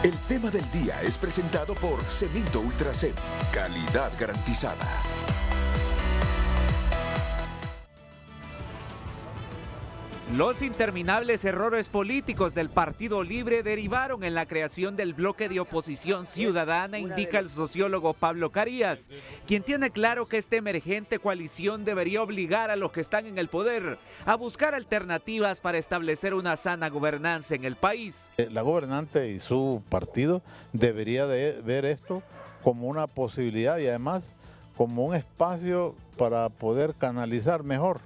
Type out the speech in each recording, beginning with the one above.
El tema del día es presentado por Cemento Ultracem, calidad garantizada. Los interminables errores políticos del Partido Libre derivaron en la creación del bloque de oposición ciudadana, indica el sociólogo Pablo Carías, quien tiene claro que esta emergente coalición debería obligar a los que están en el poder a buscar alternativas para establecer una sana gobernanza en el país. La gobernante y su partido debería de ver esto como una posibilidad y además como un espacio para poder canalizar mejor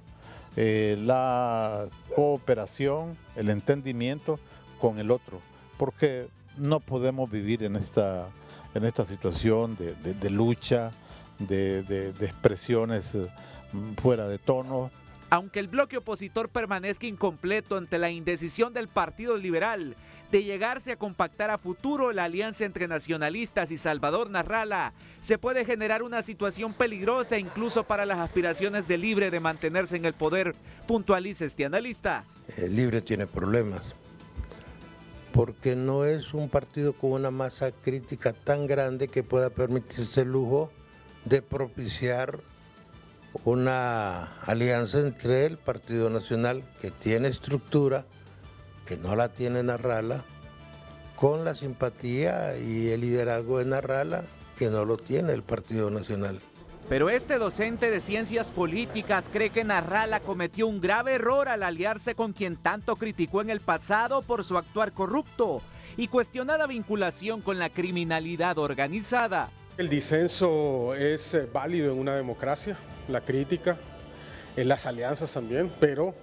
la cooperación, el entendimiento con el otro, porque no podemos vivir en esta situación de lucha, de expresiones fuera de tono. Aunque el bloque opositor permanezca incompleto ante la indecisión del Partido Liberal de llegarse a compactar a futuro la alianza entre nacionalistas y Salvador Narrala, se puede generar una situación peligrosa incluso para las aspiraciones de Libre de mantenerse en el poder, puntualiza este analista. El Libre tiene problemas, porque no es un partido con una masa crítica tan grande que pueda permitirse el lujo de propiciar una alianza entre el Partido Nacional, que tiene estructura, que no la tiene Narrala, con la simpatía y el liderazgo de Narrala, que no lo tiene el Partido Nacional. Pero este docente de ciencias políticas cree que Narrala cometió un grave error al aliarse con quien tanto criticó en el pasado por su actuar corrupto y cuestionada vinculación con la criminalidad organizada. El disenso es válido en una democracia, la crítica, en las alianzas también, pero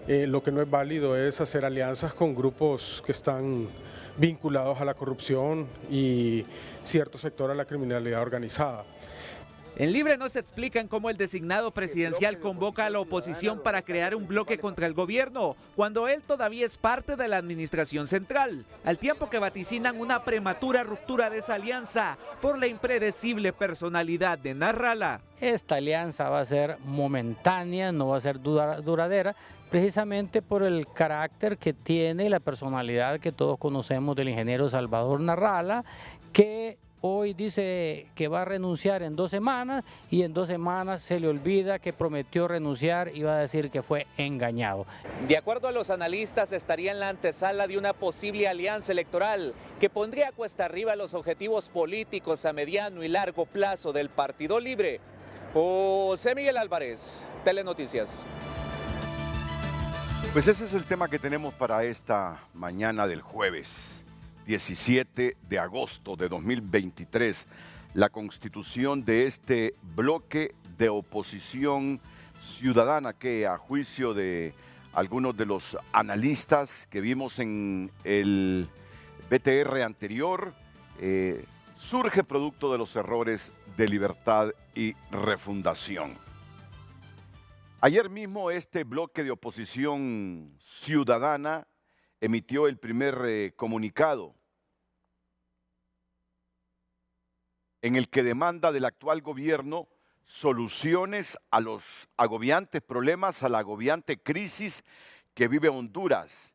lo que no es válido es hacer alianzas con grupos que están vinculados a la corrupción y cierto sector a la criminalidad organizada. En Libre no se explican cómo el designado presidencial convoca a la oposición para crear un bloque contra el gobierno, cuando él todavía es parte de la administración central, al tiempo que vaticinan una prematura ruptura de esa alianza por la impredecible personalidad de Narrala. Esta alianza va a ser momentánea, no va a ser duradera, precisamente por el carácter que tiene y la personalidad que todos conocemos del ingeniero Salvador Narrala, que hoy dice que va a renunciar en 2 semanas y en 2 semanas se le olvida que prometió renunciar y va a decir que fue engañado. De acuerdo a los analistas, estaría en la antesala de una posible alianza electoral que pondría cuesta arriba los objetivos políticos a mediano y largo plazo del Partido Libre. José Miguel Álvarez, Telenoticias. Pues ese es el tema que tenemos para esta mañana del jueves 17 de agosto de 2023, la constitución de este bloque de oposición ciudadana que, a juicio de algunos de los analistas que vimos en el BTR anterior, surge producto de los errores de Libertad y Refundación. Ayer mismo este bloque de oposición ciudadana emitió el primer comunicado en el que demanda del actual gobierno soluciones a los agobiantes problemas, a la agobiante crisis que vive Honduras,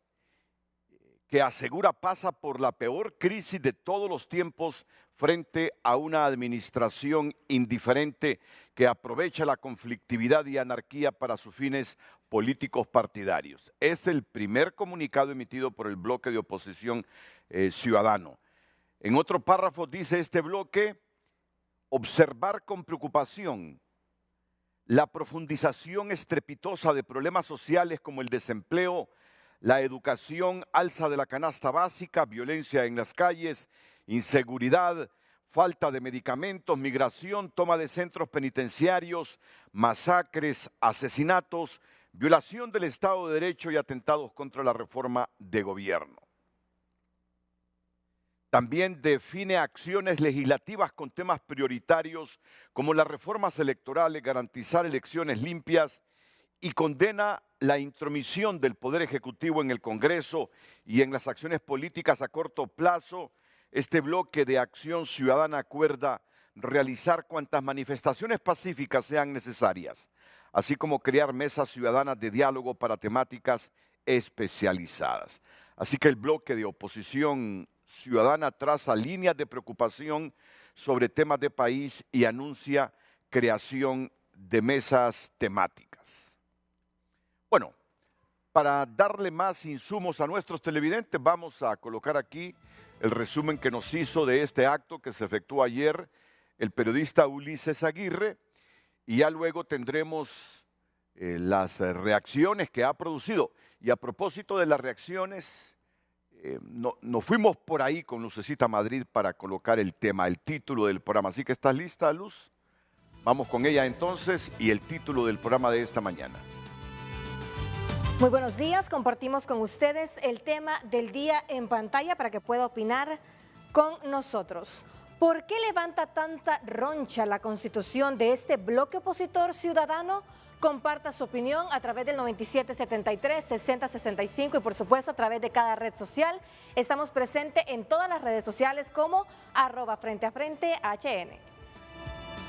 que asegura pasa por la peor crisis de todos los tiempos frente a una administración indiferente que aprovecha la conflictividad y anarquía para sus fines políticos partidarios. Es el primer comunicado emitido por el bloque de oposición ciudadano. En otro párrafo dice este bloque: observar con preocupación la profundización estrepitosa de problemas sociales como el desempleo, la educación, alza de la canasta básica, violencia en las calles, inseguridad, falta de medicamentos, migración, toma de centros penitenciarios, masacres, asesinatos, violación del Estado de Derecho y atentados contra la reforma de gobierno. También define acciones legislativas con temas prioritarios como las reformas electorales, garantizar elecciones limpias, y condena la intromisión del Poder Ejecutivo en el Congreso y en las acciones políticas a corto plazo. Este bloque de acción ciudadana acuerda realizar cuantas manifestaciones pacíficas sean necesarias, así como crear mesas ciudadanas de diálogo para temáticas especializadas. Así que el bloque de oposición Ciudadana traza líneas de preocupación sobre temas de país y anuncia creación de mesas temáticas. Bueno, para darle más insumos a nuestros televidentes, vamos a colocar aquí el resumen que nos hizo de este acto que se efectuó ayer el periodista Ulises Aguirre, y ya luego tendremos las reacciones que ha producido. Y a propósito de las reacciones, nos fuimos por ahí con Lucecita Madrid para colocar el tema, el título del programa. Así que, ¿estás lista, Luz? Vamos con ella entonces y el título del programa de esta mañana. Muy buenos días, compartimos con ustedes el tema del día en pantalla para que pueda opinar con nosotros. ¿Por qué levanta tanta roncha la constitución de este bloque opositor ciudadano? Comparta su opinión a través del 9773-6065 y por supuesto a través de cada red social. Estamos presentes en todas las redes sociales como @FrenteAFrente_HN.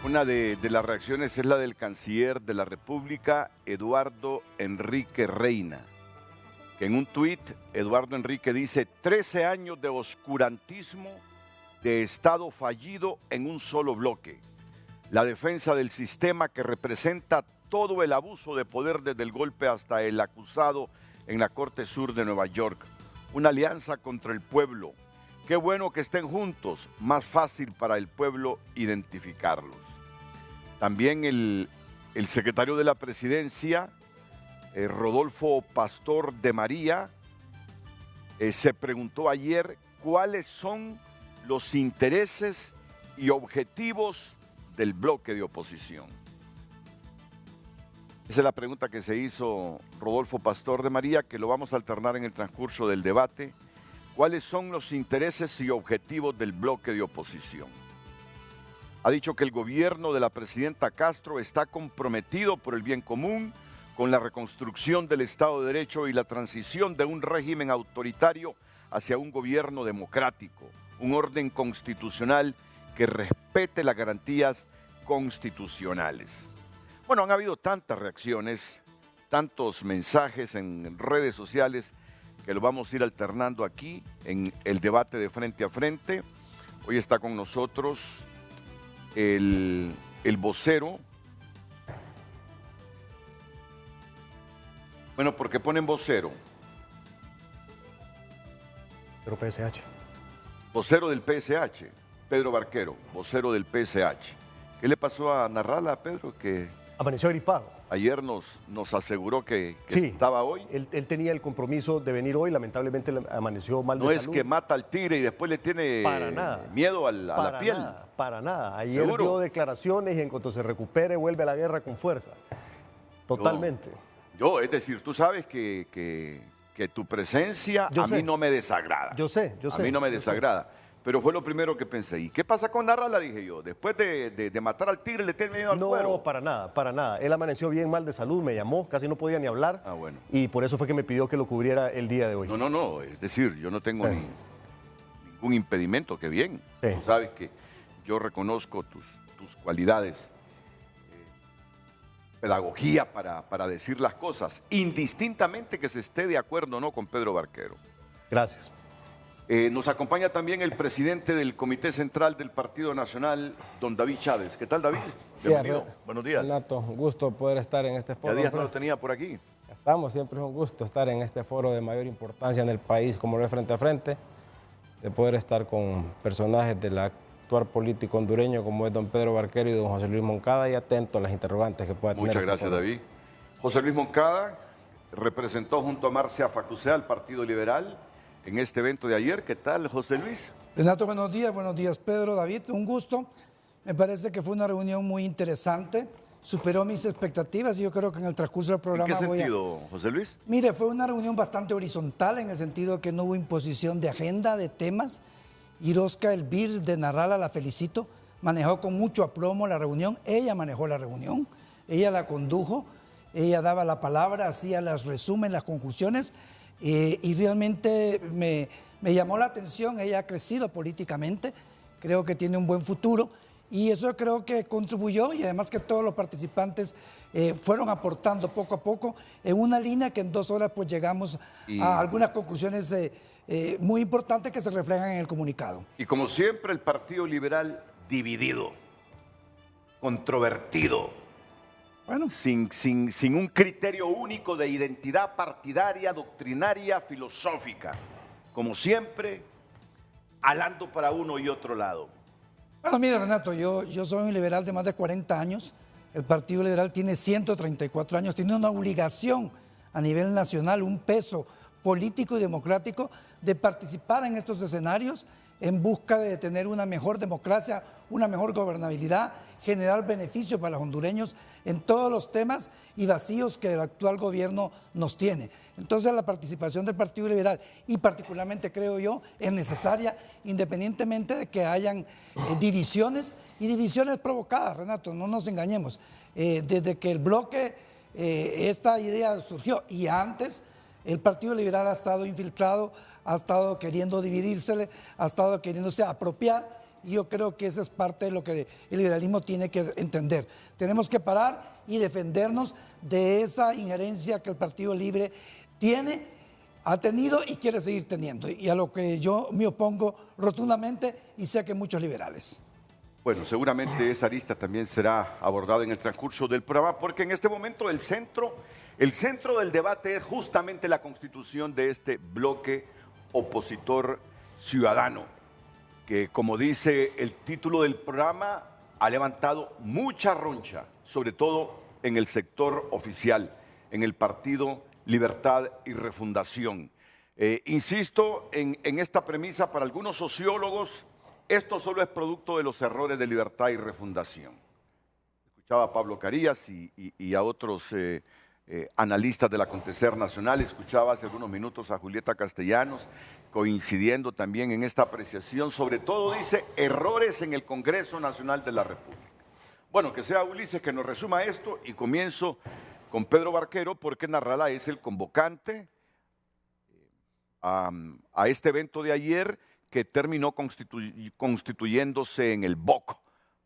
Una de las reacciones es la del canciller de la República, Eduardo Enrique Reina, que en un tuit, Eduardo Enrique dice: 13 años de oscurantismo, de Estado fallido en un solo bloque. La defensa del sistema que representa todo el abuso de poder desde el golpe hasta el acusado en la Corte Sur de Nueva York. Una alianza contra el pueblo. Qué bueno que estén juntos, más fácil para el pueblo identificarlos. También el secretario de la Presidencia, Rodolfo Pastor de María, se preguntó ayer cuáles son los intereses y objetivos del bloque de oposición. Esa es la pregunta que se hizo Rodolfo Pastor de María, que lo vamos a alternar en el transcurso del debate. ¿Cuáles son los intereses y objetivos del bloque de oposición? Ha dicho que el gobierno de la presidenta Castro está comprometido por el bien común, con la reconstrucción del Estado de Derecho y la transición de un régimen autoritario hacia un gobierno democrático, un orden constitucional que respete las garantías constitucionales. Bueno, han habido tantas reacciones, tantos mensajes en redes sociales que lo vamos a ir alternando aquí en el debate de Frente a Frente. Hoy está con nosotros el vocero. Bueno, ¿por qué ponen vocero? Pero PSH. Vocero del PSH, Pedro Barquero, vocero del PSH. ¿Qué le pasó a Narrala, Pedro? Que amaneció gripado. Ayer nos aseguró que sí, estaba hoy. Él tenía el compromiso de venir hoy, lamentablemente amaneció mal de salud. No es que mata al tigre y después le tiene miedo a la piel. Para nada. Ayer ¿seguro? dio declaraciones y en cuanto se recupere vuelve a la guerra con fuerza. Totalmente. Es decir, tú sabes que tu presencia a mí no me desagrada. Yo sé. A mí no me desagrada. Pero fue lo primero que pensé. ¿Y qué pasa con Narrala? Dije yo. Después de matar al tigre, le tiene miedo al cuero. No, para nada. Él amaneció bien mal de salud, me llamó, casi no podía ni hablar. Ah, bueno. Y por eso fue que me pidió que lo cubriera el día de hoy. No. Es decir, yo no tengo ningún impedimento. Que bien. Sí. Tú sabes que yo reconozco tus cualidades. Pedagogía para decir las cosas, indistintamente que se esté de acuerdo o no con Pedro Barquero. Gracias. Nos acompaña también el presidente del Comité Central del Partido Nacional, don David Chávez. ¿Qué tal, David? Bienvenido. Buenos días. Renato, un gusto poder estar en este foro. Ya días no lo tenía por aquí. Estamos, siempre es un gusto estar en este foro de mayor importancia en el país, como lo es Frente a Frente, de poder estar con personajes del actual político hondureño como es don Pedro Barquero y don José Luis Moncada, y atento a las interrogantes que pueda tener. Muchas gracias, David. José Luis Moncada representó junto a Marcia Facusea al Partido Liberal en este evento de ayer. ¿Qué tal, José Luis? Renato, buenos días Pedro, David, un gusto. Me parece que fue una reunión muy interesante, superó mis expectativas y yo creo que en el transcurso del programa... ¿En qué sentido, José Luis? Mire, fue una reunión bastante horizontal en el sentido de que no hubo imposición de agenda, de temas. Irosca Elvir de Narrala, la felicito, manejó con mucho aplomo la reunión, ella manejó la reunión, ella la condujo, ella daba la palabra, hacía los resúmenes, las conclusiones. Y realmente me llamó la atención, ella ha crecido políticamente, creo que tiene un buen futuro y eso creo que contribuyó, y además que todos los participantes fueron aportando poco a poco en una línea que en 2 horas pues llegamos a algunas conclusiones muy importantes que se reflejan en el comunicado. Y como siempre, el Partido Liberal dividido, controvertido, bueno, sin un criterio único de identidad partidaria, doctrinaria, filosófica. Como siempre, alando para uno y otro lado. Bueno, mire, Renato, yo soy un liberal de más de 40 años. El Partido Liberal tiene 134 años, tiene una obligación a nivel nacional, un peso político y democrático de participar en estos escenarios en busca de tener una mejor democracia, una mejor gobernabilidad, generar beneficios para los hondureños en todos los temas y vacíos que el actual gobierno nos tiene. Entonces la participación del Partido Liberal, y particularmente creo yo, es necesaria independientemente de que hayan divisiones y divisiones provocadas, Renato, no nos engañemos. Desde que el bloque, esta idea surgió y antes, el Partido Liberal ha estado infiltrado, ha estado queriendo dividírsele, ha estado queriéndose apropiar, y yo creo que esa es parte de lo que el liberalismo tiene que entender. Tenemos que parar y defendernos de esa injerencia que el Partido Libre tiene, ha tenido y quiere seguir teniendo, y a lo que yo me opongo rotundamente, y sé que muchos liberales. Bueno, seguramente esa arista también será abordada en el transcurso del programa, porque en este momento el centro del debate es justamente la constitución de este bloque opositor ciudadano, que, como dice el título del programa, ha levantado mucha roncha, sobre todo en el sector oficial, en el Partido Libertad y Refundación. Insisto en esta premisa: para algunos sociólogos, esto solo es producto de los errores de Libertad y Refundación. Escuchaba a Pablo Carías y a otros analistas del acontecer nacional. Escuchaba hace algunos minutos a Julieta Castellanos, coincidiendo también en esta apreciación. Sobre todo, dice, errores en el Congreso Nacional de la República. Bueno, que sea Ulises que nos resuma esto, y comienzo con Pedro Barquero, porque Narrala es el convocante a este evento de ayer, que terminó constituyéndose en el BOC,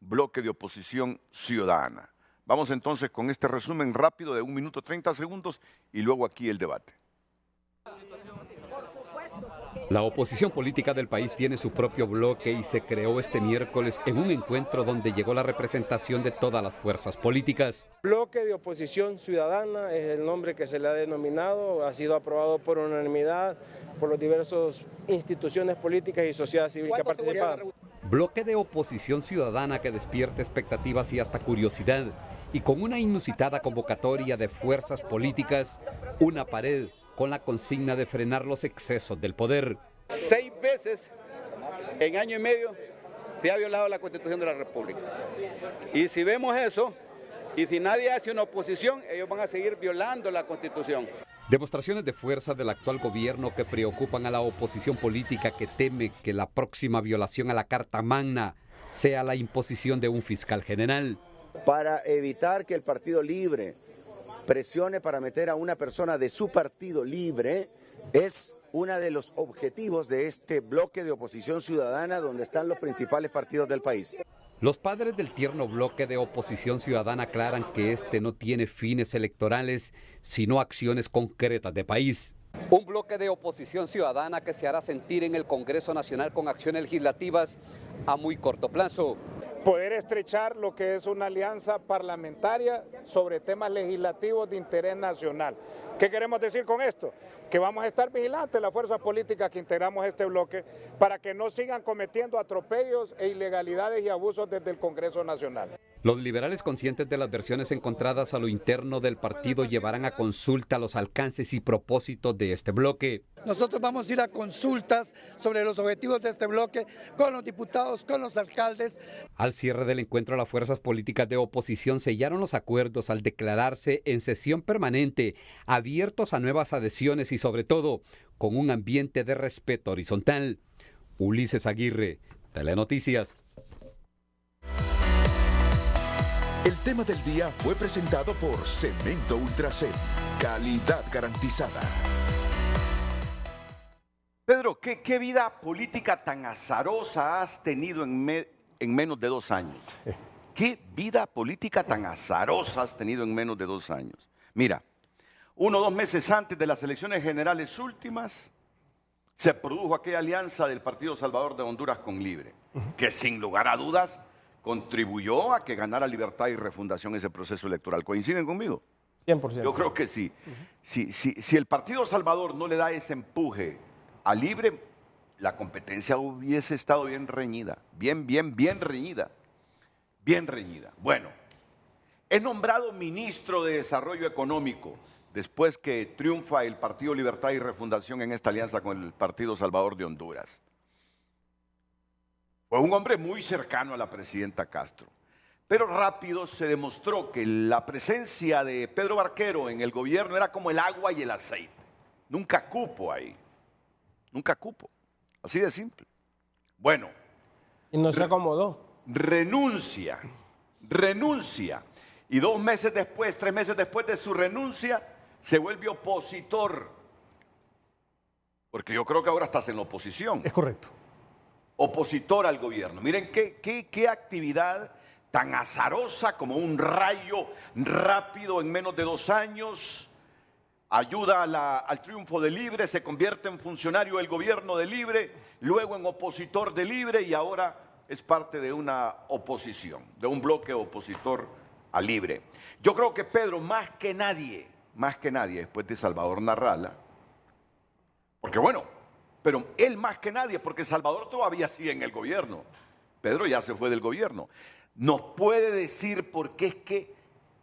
Bloque de Oposición Ciudadana. Vamos entonces con este resumen rápido de 1 minuto 30 segundos y luego aquí el debate. La oposición política del país tiene su propio bloque y se creó este miércoles en un encuentro donde llegó la representación de todas las fuerzas políticas. Bloque de Oposición Ciudadana es el nombre que se le ha denominado, ha sido aprobado por unanimidad por las diversas instituciones políticas y sociedad civil que ha participado. Bloque de Oposición Ciudadana que despierta expectativas y hasta curiosidad, y con una inusitada convocatoria de fuerzas políticas, una pared con la consigna de frenar los excesos del poder. 6 veces en año y medio se ha violado la Constitución de la República. Y si vemos eso, y si nadie hace una oposición, ellos van a seguir violando la Constitución. Demostraciones de fuerza del actual gobierno que preocupan a la oposición política, que teme que la próxima violación a la Carta Magna sea la imposición de un fiscal general. Para evitar que el Partido Libre presione para meter a una persona de su Partido Libre, es uno de los objetivos de este bloque de oposición ciudadana, donde están los principales partidos del país. Los padres del tierno bloque de oposición ciudadana aclaran que este no tiene fines electorales, sino acciones concretas de país. Un bloque de oposición ciudadana que se hará sentir en el Congreso Nacional con acciones legislativas a muy corto plazo. Poder estrechar lo que es una alianza parlamentaria sobre temas legislativos de interés nacional. ¿Qué queremos decir con esto? Que vamos a estar vigilantes, las fuerzas políticas que integramos este bloque, para que no sigan cometiendo atropellos e ilegalidades y abusos desde el Congreso Nacional. Los liberales, conscientes de las versiones encontradas a lo interno del partido, llevarán a consulta los alcances y propósitos de este bloque. Nosotros vamos a ir a consultas sobre los objetivos de este bloque con los diputados, con los alcaldes. Al cierre del encuentro, las fuerzas políticas de oposición sellaron los acuerdos al declararse en sesión permanente, abiertos a nuevas adhesiones y sobre todo con un ambiente de respeto horizontal. Ulises Aguirre, Telenoticias. El tema del día fue presentado por Cemento Ultracem. Calidad garantizada. Pedro, ¿qué vida política tan azarosa has tenido en menos de 2 años? ¿Qué vida política tan azarosa has tenido en menos de 2 años? Mira, 1 o 2 meses antes de las elecciones generales últimas, se produjo aquella alianza del Partido Salvador de Honduras con Libre, que sin lugar a dudas contribuyó a que ganara Libertad y Refundación ese proceso electoral. ¿Coinciden conmigo? 100%. Yo creo que sí. Si el Partido Salvador no le da ese empuje a Libre, la competencia hubiese estado bien reñida, bien reñida, bien reñida. Bueno, es nombrado ministro de Desarrollo Económico después que triunfa el Partido Libertad y Refundación en esta alianza con el Partido Salvador de Honduras. Fue un hombre muy cercano a la presidenta Castro, pero rápido se demostró que la presencia de Pedro Barquero en el gobierno era como el agua y el aceite. Nunca cupo ahí, nunca cupo, así de simple. Bueno. Y no se acomodó. Renuncia. Y 2 meses después, 3 meses después de su renuncia, se vuelve opositor. Porque yo creo que ahora estás en la oposición. Es correcto. Opositor al gobierno. Miren qué actividad tan azarosa como un rayo rápido en menos de 2 años. Ayuda al triunfo de Libre, se convierte en funcionario del gobierno de Libre, luego en opositor de Libre y ahora es parte de una oposición, de un bloque opositor a Libre. Yo creo que Pedro, más que nadie, después de Salvador Narrala, porque bueno, pero él más que nadie, porque Salvador todavía sigue en el gobierno, Pedro ya se fue del gobierno, nos puede decir por qué es que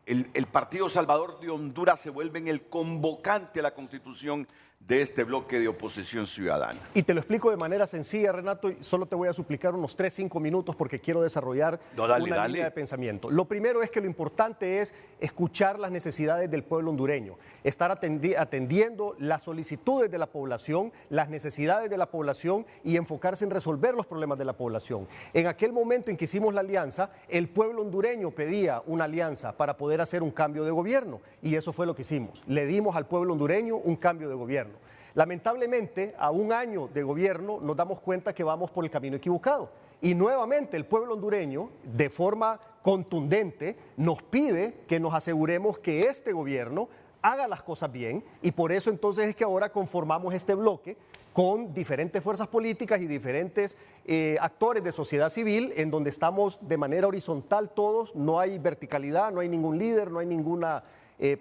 el Partido Salvador de Honduras se vuelve en el convocante a la constitución de este bloque de oposición ciudadana. Y te lo explico de manera sencilla, Renato, y solo te voy a suplicar unos 3-5 minutos porque quiero desarrollar una línea de pensamiento. Lo primero es que lo importante es escuchar las necesidades del pueblo hondureño, estar atendiendo las solicitudes de la población, las necesidades de la población y enfocarse en resolver los problemas de la población. En aquel momento en que hicimos la alianza, el pueblo hondureño pedía una alianza para poder hacer un cambio de gobierno y eso fue lo que hicimos. Le dimos al pueblo hondureño un cambio de gobierno. Lamentablemente, a 1 año de gobierno nos damos cuenta que vamos por el camino equivocado. Y nuevamente el pueblo hondureño, de forma contundente, nos pide que nos aseguremos que este gobierno haga las cosas bien y por eso entonces es que ahora conformamos este bloque con diferentes fuerzas políticas y diferentes actores de sociedad civil en donde estamos de manera horizontal todos, no hay verticalidad, no hay ningún líder, no hay ninguna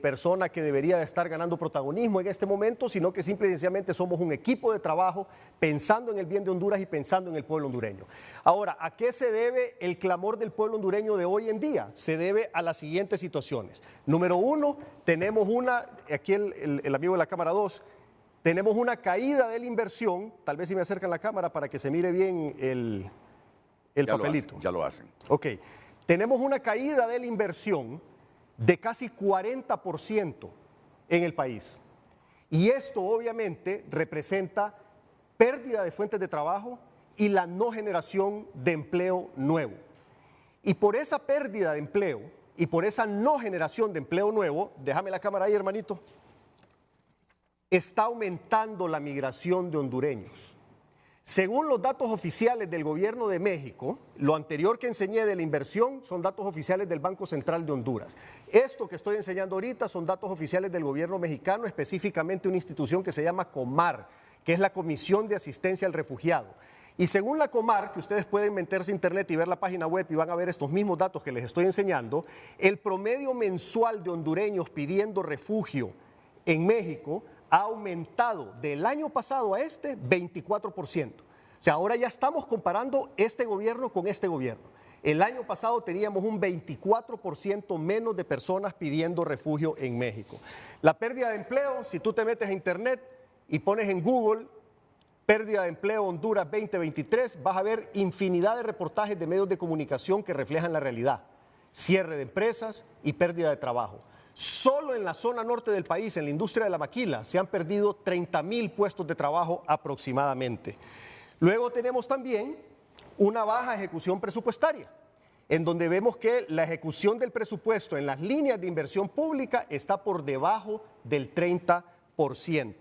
persona que debería de estar ganando protagonismo en este momento, sino que simple y sencillamente somos un equipo de trabajo pensando en el bien de Honduras y pensando en el pueblo hondureño. Ahora, ¿a qué se debe el clamor del pueblo hondureño de hoy en día? Se debe a las siguientes situaciones. Número 1, tenemos aquí el amigo de la cámara 2, tenemos una caída de la inversión, tal vez si me acercan la cámara para que se mire bien el papelito. Ya lo hacen. Ok, tenemos una caída de la inversión de casi 40% en el país. Y esto obviamente representa pérdida de fuentes de trabajo y la no generación de empleo nuevo. Y por esa pérdida de empleo y por esa no generación de empleo nuevo, déjame la cámara ahí, hermanito, está aumentando la migración de hondureños. Según los datos oficiales del gobierno de México, lo anterior que enseñé de la inversión son datos oficiales del Banco Central de Honduras. Esto que estoy enseñando ahorita son datos oficiales del gobierno mexicano, específicamente una institución que se llama COMAR, que es la Comisión de Asistencia al Refugiado. Y según la COMAR, que ustedes pueden meterse a internet y ver la página web y van a ver estos mismos datos que les estoy enseñando, el promedio mensual de hondureños pidiendo refugio en México ha aumentado del año pasado a este 24%. O sea, ahora ya estamos comparando este gobierno con este gobierno. El año pasado teníamos un 24% menos de personas pidiendo refugio en México. La pérdida de empleo, si tú te metes a internet y pones en Google pérdida de empleo Honduras 2023, vas a ver infinidad de reportajes de medios de comunicación que reflejan la realidad. Cierre de empresas y pérdida de trabajo. Solo en la zona norte del país, en la industria de la maquila, se han perdido 30,000 puestos de trabajo aproximadamente. Luego tenemos también una baja ejecución presupuestaria, en donde vemos que la ejecución del presupuesto en las líneas de inversión pública está por debajo del 30%.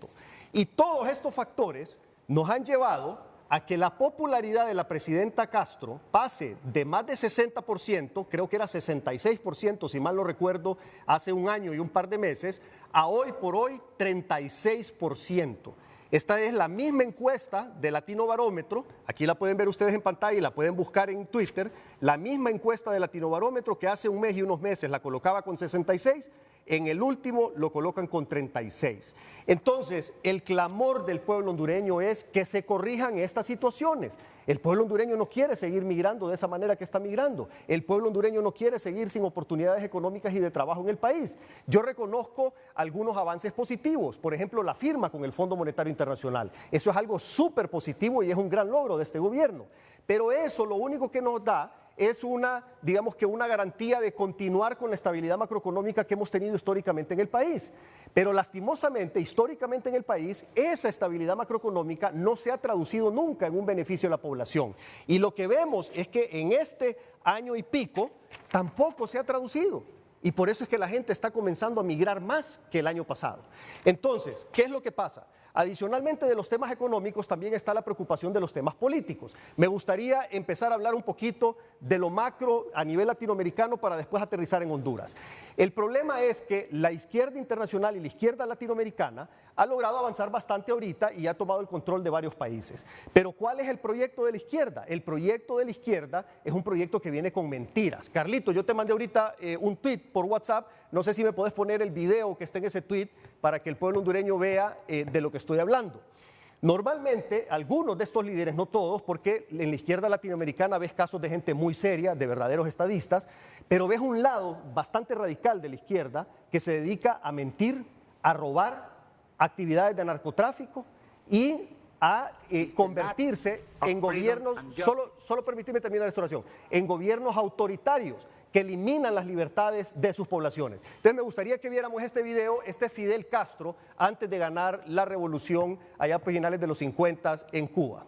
Y todos estos factores nos han llevado a que la popularidad de la presidenta Castro pase de más de 60%, creo que era 66%, si mal no recuerdo, hace 1 año y un par de meses, a hoy por hoy 36%. Esta es la misma encuesta de Latino Barómetro, aquí la pueden ver ustedes en pantalla y la pueden buscar en Twitter, la misma encuesta de Latino Barómetro que hace un mes y unos meses la colocaba con 66, en el último lo colocan con 36. Entonces, el clamor del pueblo hondureño es que se corrijan estas situaciones. El pueblo hondureño no quiere seguir migrando de esa manera que está migrando. El pueblo hondureño no quiere seguir sin oportunidades económicas y de trabajo en el país. Yo reconozco algunos avances positivos, por ejemplo, la firma con el Fondo Monetario Internacional. Eso es algo súper positivo y es un gran logro de este gobierno. Pero eso lo único que nos da es digamos que una garantía de continuar con la estabilidad macroeconómica que hemos tenido históricamente en el país. Pero lastimosamente, históricamente en el país, esa estabilidad macroeconómica no se ha traducido nunca en un beneficio a la población. Y lo que vemos es que en este año y pico tampoco se ha traducido. Y por eso es que la gente está comenzando a migrar más que el año pasado. Entonces, ¿qué es lo que pasa? Adicionalmente de los temas económicos también está la preocupación de los temas políticos. Me gustaría empezar a hablar un poquito de lo macro a nivel latinoamericano para después aterrizar en Honduras. El problema es que la izquierda internacional y la izquierda latinoamericana ha logrado avanzar bastante ahorita y ha tomado el control de varios países. Pero ¿cuál es el proyecto de la izquierda? El proyecto de la izquierda es un proyecto que viene con mentiras. Carlito, yo te mandé ahorita un tweet por WhatsApp, no sé si me podés poner el video que está en ese tweet para que el pueblo hondureño vea de lo que estoy hablando. Normalmente, algunos de estos líderes, no todos, porque en la izquierda latinoamericana ves casos de gente muy seria, de verdaderos estadistas, pero ves un lado bastante radical de la izquierda que se dedica a mentir, a robar, actividades de narcotráfico y a convertirse en gobiernos, solo permíteme terminar esta oración, en gobiernos autoritarios que eliminan las libertades de sus poblaciones. Entonces me gustaría que viéramos este video, este Fidel Castro, antes de ganar la revolución allá por finales de los 50 en Cuba.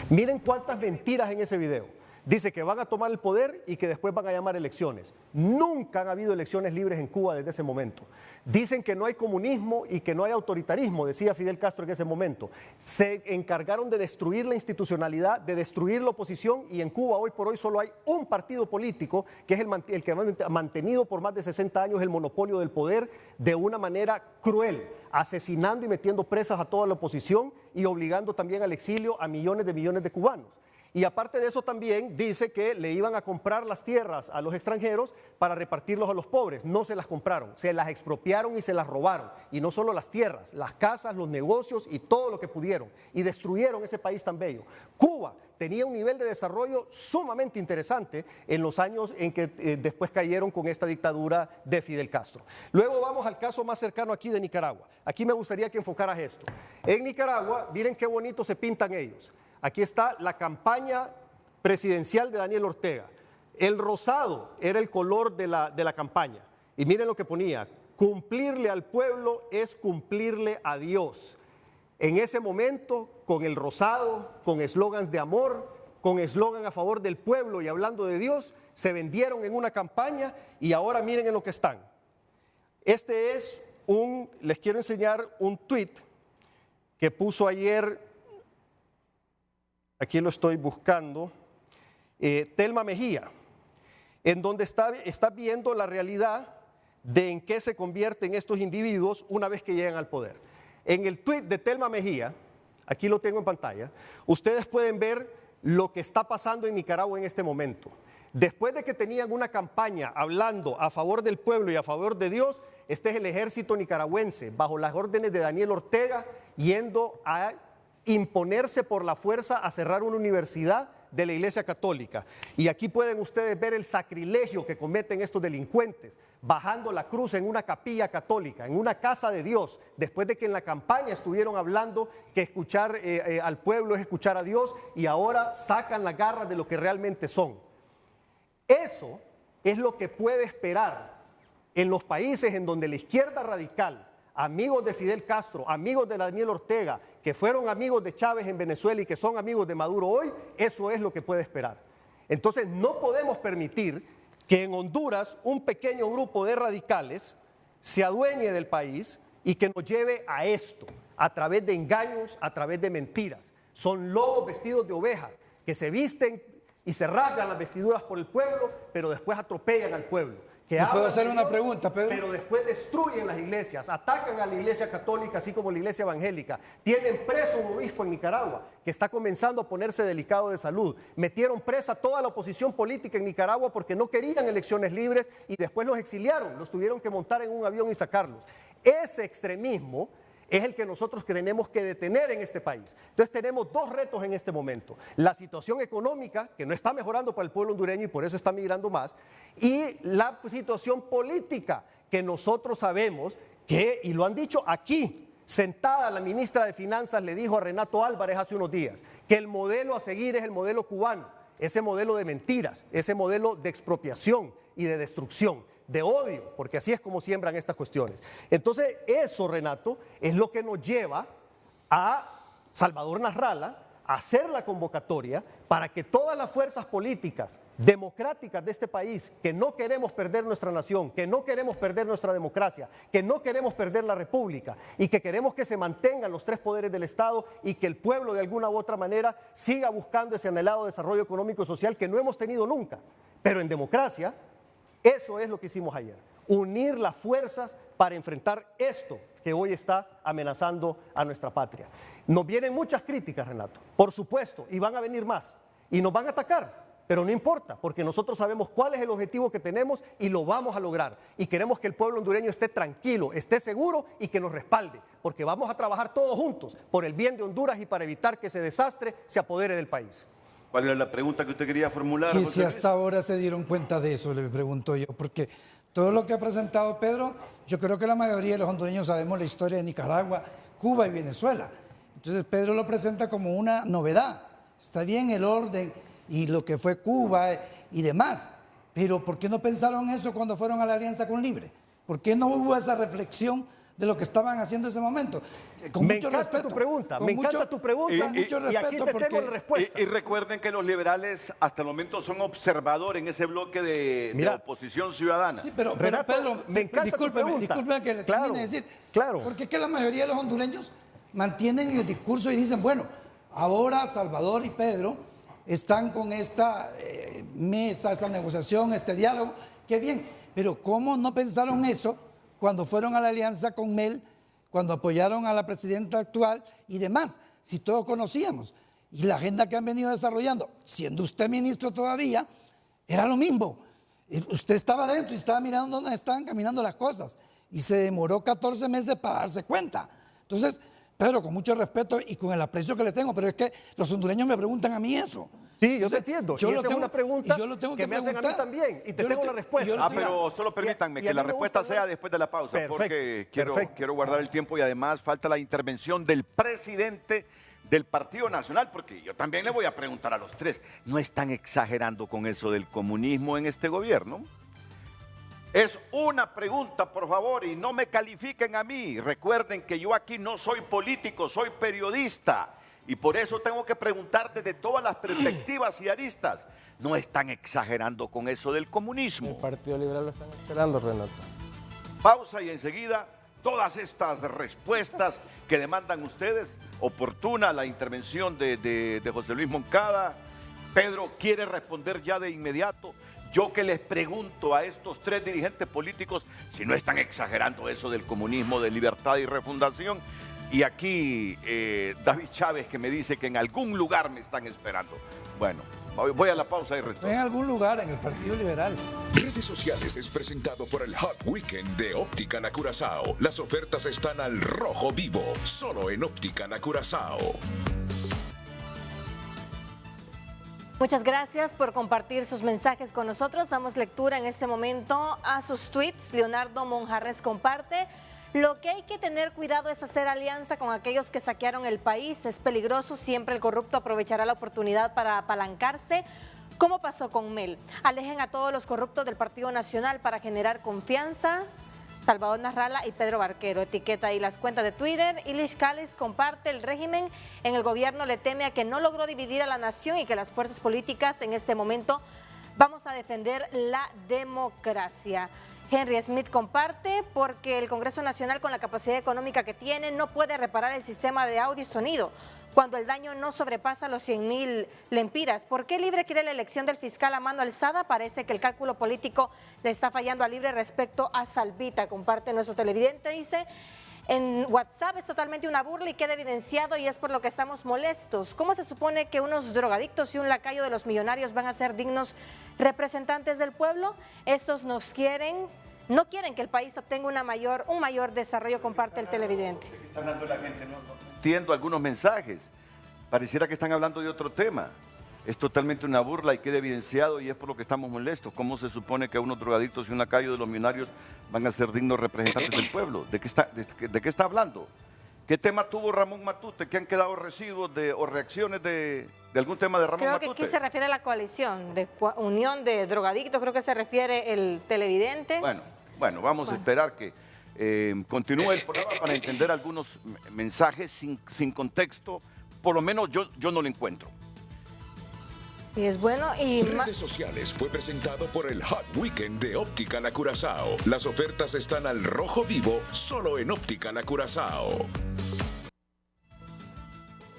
Miren cuántas mentiras en ese video. Dice que van a tomar el poder y que después van a llamar elecciones. Nunca han habido elecciones libres en Cuba desde ese momento. Dicen que no hay comunismo y que no hay autoritarismo, decía Fidel Castro en ese momento. Se encargaron de destruir la institucionalidad, de destruir la oposición y en Cuba hoy por hoy solo hay un partido político que es el que ha mantenido por más de 60 años el monopolio del poder de una manera cruel, asesinando y metiendo presas a toda la oposición y obligando también al exilio a millones de cubanos. Y aparte de eso también dice que le iban a comprar las tierras a los extranjeros para repartirlos a los pobres. No se las compraron, se las expropiaron y se las robaron. Y no solo las tierras, las casas, los negocios y todo lo que pudieron. Y destruyeron ese país tan bello. Cuba tenía un nivel de desarrollo sumamente interesante en los años en que después cayeron con esta dictadura de Fidel Castro. Luego vamos al caso más cercano aquí de Nicaragua. Aquí me gustaría que enfocaras esto. En Nicaragua, miren qué bonito se pintan ellos. Aquí está la campaña presidencial de Daniel Ortega. El rosado era el color de la campaña. Y miren lo que ponía, cumplirle al pueblo es cumplirle a Dios. En ese momento, con el rosado, con eslogans de amor, con eslogan a favor del pueblo y hablando de Dios, se vendieron en una campaña y ahora miren en lo que están. Este es les quiero enseñar un tweet que puso ayer. Aquí lo estoy buscando, Telma Mejía, en donde está viendo la realidad de en qué se convierten estos individuos una vez que llegan al poder. En el tuit de Telma Mejía, aquí lo tengo en pantalla, ustedes pueden ver lo que está pasando en Nicaragua en este momento. Después de que tenían una campaña hablando a favor del pueblo y a favor de Dios, este es el ejército nicaragüense, bajo las órdenes de Daniel Ortega, yendo a imponerse por la fuerza a cerrar una universidad de la Iglesia Católica. Y aquí pueden ustedes ver el sacrilegio que cometen estos delincuentes, bajando la cruz en una capilla católica, en una casa de Dios, después de que en la campaña estuvieron hablando que escuchar al pueblo es escuchar a Dios y ahora sacan las garras de lo que realmente son. Eso es lo que puede esperar en los países en donde la izquierda radical, amigos de Fidel Castro, amigos de Daniel Ortega, que fueron amigos de Chávez en Venezuela y que son amigos de Maduro hoy, eso es lo que puede esperar. Entonces no podemos permitir que en Honduras un pequeño grupo de radicales se adueñe del país y que nos lleve a esto, a través de engaños, a través de mentiras. Son lobos vestidos de oveja que se visten y se rasgan las vestiduras por el pueblo, pero después atropellan al pueblo. que ¿puedo hablan hacer de una Dios, pregunta, Pedro? pero después destruyen las iglesias, atacan a la iglesia católica así como la iglesia evangélica. Tienen preso un obispo en Nicaragua que está comenzando a ponerse delicado de salud. Metieron presa toda la oposición política en Nicaragua porque no querían elecciones libres y después los exiliaron, los tuvieron que montar en un avión y sacarlos. Ese extremismo es el que nosotros tenemos que detener en este país. Entonces tenemos dos retos en este momento. La situación económica, que no está mejorando para el pueblo hondureño y por eso está migrando más, y la situación política, que nosotros sabemos que, y lo han dicho aquí, sentada la ministra de Finanzas le dijo a Renato Álvarez hace unos días, que el modelo a seguir es el modelo cubano, ese modelo de mentiras, ese modelo de expropiación y de destrucción, de odio, porque así es como siembran estas cuestiones. Entonces eso, Renato, es lo que nos lleva a Salvador Nasralla a hacer la convocatoria para que todas las fuerzas políticas democráticas de este país, que no queremos perder nuestra nación, que no queremos perder nuestra democracia, que no queremos perder la república y que queremos que se mantengan los tres poderes del Estado y que el pueblo de alguna u otra manera siga buscando ese anhelado desarrollo económico y social que no hemos tenido nunca, pero en democracia. Eso es lo que hicimos ayer, unir las fuerzas para enfrentar esto que hoy está amenazando a nuestra patria. Nos vienen muchas críticas, Renato, por supuesto, y van a venir más, y nos van a atacar, pero no importa, porque nosotros sabemos cuál es el objetivo que tenemos y lo vamos a lograr. Y queremos que el pueblo hondureño esté tranquilo, esté seguro y que nos respalde, porque vamos a trabajar todos juntos por el bien de Honduras y para evitar que ese desastre se apodere del país. ¿Cuál era la pregunta que usted quería formular? Y si hasta ahora se dieron cuenta de eso, le pregunto yo, porque todo lo que ha presentado Pedro, yo creo que la mayoría de los hondureños sabemos la historia de Nicaragua, Cuba y Venezuela. Entonces Pedro lo presenta como una novedad. Está bien el orden y lo que fue Cuba y demás, pero ¿por qué no pensaron eso cuando fueron a la alianza con Libre? ¿Por qué no hubo esa reflexión de lo que estaban haciendo en ese momento? Con mucho respeto. Tu pregunta, me encanta tu pregunta, con mucho respeto, y aquí te tengo la respuesta. Y recuerden que los liberales hasta el momento son observadores en ese bloque de oposición ciudadana. Sí, pero Renato, Pedro, me encanta tu pregunta. Discúlpeme que le termine de decir. Claro. Porque es que la mayoría de los hondureños mantienen el discurso y dicen, bueno, ahora Salvador y Pedro están con esta mesa, esta negociación, este diálogo, qué bien, pero ¿cómo no pensaron eso cuando fueron a la alianza con Mel, cuando apoyaron a la presidenta actual y demás? Si todos conocíamos. Y la agenda que han venido desarrollando, siendo usted ministro todavía, era lo mismo. Usted estaba dentro y estaba mirando dónde estaban caminando las cosas. Y se demoró 14 meses para darse cuenta. Entonces, Pedro, con mucho respeto y con el aprecio que le tengo, pero es que los hondureños me preguntan a mí eso. Sí, yo te entiendo. Yo esa es una pregunta que me hacen a mí también. Y te tengo la respuesta. Pero solo permítanme que la respuesta sea después de la pausa, porque quiero guardar el tiempo y además falta la intervención del presidente del Partido Nacional, porque yo también le voy a preguntar a los tres, ¿no están exagerando con eso del comunismo en este gobierno? Es una pregunta, por favor, y no me califiquen a mí. Recuerden que yo aquí no soy político, soy periodista. Y por eso tengo que preguntar desde todas las perspectivas y aristas. ¿No están exagerando con eso del comunismo? El Partido Liberal lo están esperando, Renato. Pausa y enseguida todas estas respuestas que demandan ustedes. Oportuna la intervención de José Luis Moncada. Pedro quiere responder ya de inmediato. Yo que les pregunto a estos tres dirigentes políticos si no están exagerando eso del comunismo, de libertad y refundación. Y aquí David Chávez que me dice que en algún lugar me están esperando. Bueno, voy a la pausa y retorno. En algún lugar, en el Partido Liberal. Redes sociales es presentado por el Hot Weekend de Óptica Na Curazao. Las ofertas están al rojo vivo, solo en Óptica Na Curazao. Muchas gracias por compartir sus mensajes con nosotros. Damos lectura en este momento a sus tweets. Leonardo Monjarres comparte: lo que hay que tener cuidado es hacer alianza con aquellos que saquearon el país. Es peligroso, siempre el corrupto aprovechará la oportunidad para apalancarse, como pasó con Mel. Alejen a todos los corruptos del Partido Nacional para generar confianza. Salvador Nasralla y Pedro Barquero. Etiqueta ahí las cuentas de Twitter. Ilish Calles comparte: el régimen en el gobierno le teme a que no logró dividir a la nación y que las fuerzas políticas en este momento vamos a defender la democracia. Henry Smith comparte: porque el Congreso Nacional, con la capacidad económica que tiene, no puede reparar el sistema de audio y sonido. cuando el daño no sobrepasa los 100.000 lempiras. ¿Por qué Libre quiere la elección del fiscal a mano alzada? Parece que el cálculo político le está fallando a Libre respecto a Salvita. Comparte nuestro televidente, dice: en WhatsApp es totalmente una burla y queda evidenciado, y es por lo que estamos molestos. ¿Cómo se supone que unos drogadictos y un lacayo de los millonarios van a ser dignos representantes del pueblo? Estos no quieren que el país obtenga un mayor desarrollo, comparte el televidente. Está hablando la gente, no entiendo algunos mensajes. Pareciera que están hablando de otro tema. Es totalmente una burla y queda evidenciado, y es por lo que estamos molestos. ¿Cómo se supone que unos drogadictos y un lacayo de los millonarios van a ser dignos representantes del pueblo? ¿De qué está hablando? ¿Qué tema tuvo Ramón Matute? ¿Qué han quedado residuos o reacciones de algún tema de Ramón Matute? Creo que aquí se refiere a la coalición de unión de drogadictos, creo que se refiere el televidente. Bueno, vamos a esperar que continúe el programa para entender algunos mensajes sin contexto. Por lo menos yo no lo encuentro. Y es bueno. Y redes sociales fue presentado por el Hot Weekend de Óptica La Curazao. Las ofertas están al rojo vivo solo en Óptica La Curazao.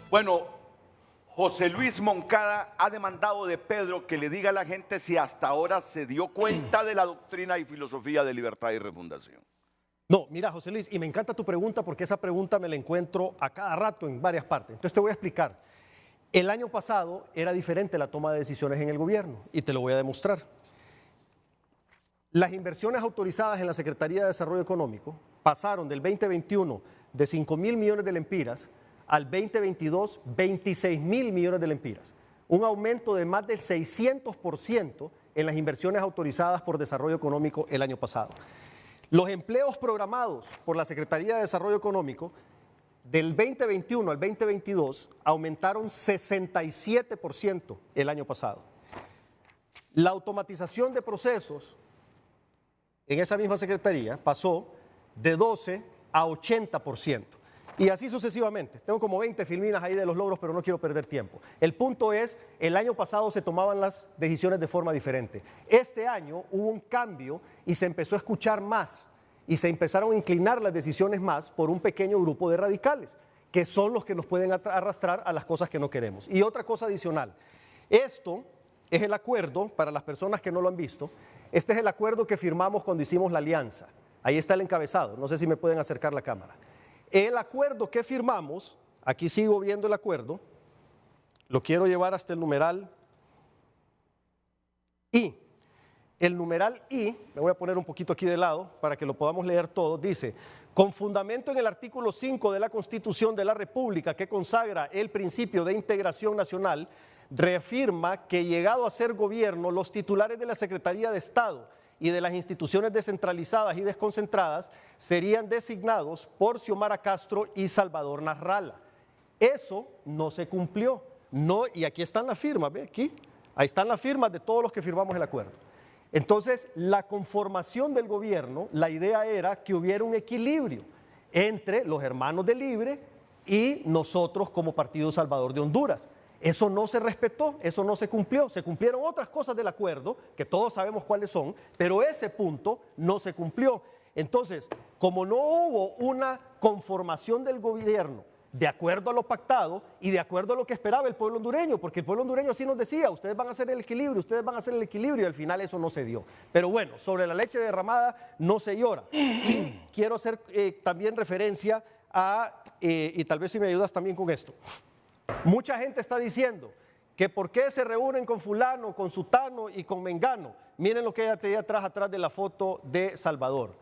Bueno, José Luis Moncada ha demandado de Pedro que le diga a la gente si hasta ahora se dio cuenta de la doctrina y filosofía de libertad y refundación. No, mira, José Luis, y me encanta tu pregunta porque esa pregunta me la encuentro a cada rato en varias partes. Entonces te voy a explicar. El año pasado era diferente la toma de decisiones en el gobierno y te lo voy a demostrar. Las inversiones autorizadas en la Secretaría de Desarrollo Económico pasaron del 2021 de 5.000 millones de lempiras al 2022 26.000 millones de lempiras. Un aumento de más del 600% en las inversiones autorizadas por Desarrollo Económico el año pasado. Los empleos programados por la Secretaría de Desarrollo Económico del 2021 al 2022 aumentaron 67% el año pasado. La automatización de procesos en esa misma secretaría pasó de 12 a 80%. Y así sucesivamente. Tengo como 20 filminas ahí de los logros, pero no quiero perder tiempo. El punto es, el año pasado se tomaban las decisiones de forma diferente. Este año hubo un cambio y se empezó a escuchar más. Y se empezaron a inclinar las decisiones más por un pequeño grupo de radicales, que son los que nos pueden arrastrar a las cosas que no queremos. Y otra cosa adicional, esto es el acuerdo, para las personas que no lo han visto, este es el acuerdo que firmamos cuando hicimos la alianza. Ahí está el encabezado, no sé si me pueden acercar la cámara. El acuerdo que firmamos, aquí sigo viendo el acuerdo, lo quiero llevar hasta el numeral I. El numeral I, me voy a poner un poquito aquí de lado para que lo podamos leer todo, dice: con fundamento en el artículo 5 de la Constitución de la República, que consagra el principio de integración nacional, reafirma que, llegado a ser gobierno, los titulares de la Secretaría de Estado y de las instituciones descentralizadas y desconcentradas serían designados por Xiomara Castro y Salvador Narrala. Eso no se cumplió. No, y aquí están las firmas, ¿ve? Aquí, ahí están las firmas de todos los que firmamos el acuerdo. Entonces, la conformación del gobierno, la idea era que hubiera un equilibrio entre los hermanos de Libre y nosotros como Partido Salvador de Honduras. Eso no se respetó, eso no se cumplió. Se cumplieron otras cosas del acuerdo, que todos sabemos cuáles son, pero ese punto no se cumplió. Entonces, como no hubo una conformación del gobierno de acuerdo a lo pactado y de acuerdo a lo que esperaba el pueblo hondureño, porque el pueblo hondureño así nos decía: ustedes van a hacer el equilibrio, ustedes van a hacer el equilibrio, y al final eso no se dio. Pero bueno, sobre la leche derramada no se llora. Y quiero hacer también referencia a, y tal vez si me ayudas también con esto, mucha gente está diciendo que por qué se reúnen con fulano, con sutano y con mengano. Miren lo que hay atrás de la foto de Salvador.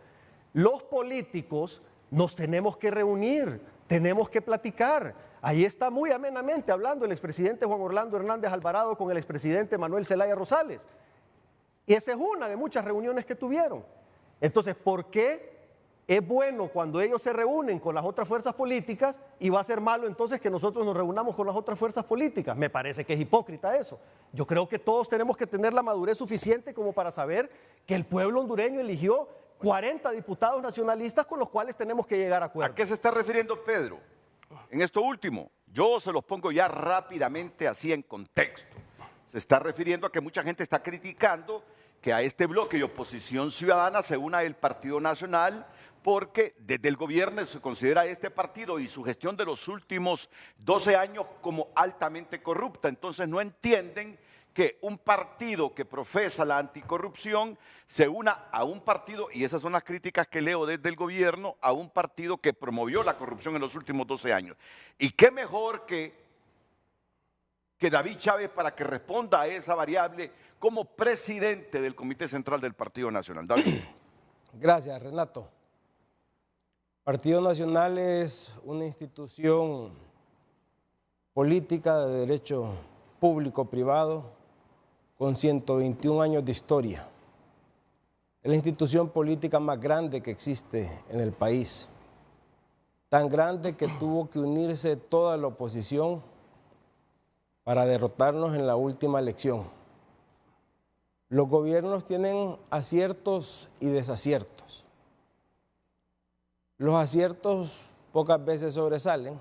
Los políticos nos tenemos que reunir, tenemos que platicar. Ahí está muy amenamente hablando el expresidente Juan Orlando Hernández Alvarado con el expresidente Manuel Zelaya Rosales. Y esa es una de muchas reuniones que tuvieron. Entonces, ¿por qué es bueno cuando ellos se reúnen con las otras fuerzas políticas y va a ser malo entonces que nosotros nos reunamos con las otras fuerzas políticas? Me parece que es hipócrita eso. Yo creo que todos tenemos que tener la madurez suficiente como para saber que el pueblo hondureño eligió 40 diputados nacionalistas con los cuales tenemos que llegar a acuerdos. ¿A qué se está refiriendo Pedro? En esto último, yo se los pongo ya rápidamente así en contexto. Se está refiriendo a que mucha gente está criticando que a este bloque de oposición ciudadana se una el Partido Nacional porque desde el gobierno se considera este partido y su gestión de los últimos 12 años como altamente corrupta. Entonces no entienden que un partido que profesa la anticorrupción se una a un partido, y esas son las críticas que leo desde el gobierno, a un partido que promovió la corrupción en los últimos 12 años. Y qué mejor que David Chávez para que responda a esa variable como presidente del Comité Central del Partido Nacional. David. Gracias, Renato. Partido Nacional es una institución política de derecho público-privado con 121 años de historia. Es la institución política más grande que existe en el país. Tan grande que tuvo que unirse toda la oposición para derrotarnos en la última elección. Los gobiernos tienen aciertos y desaciertos. Los aciertos pocas veces sobresalen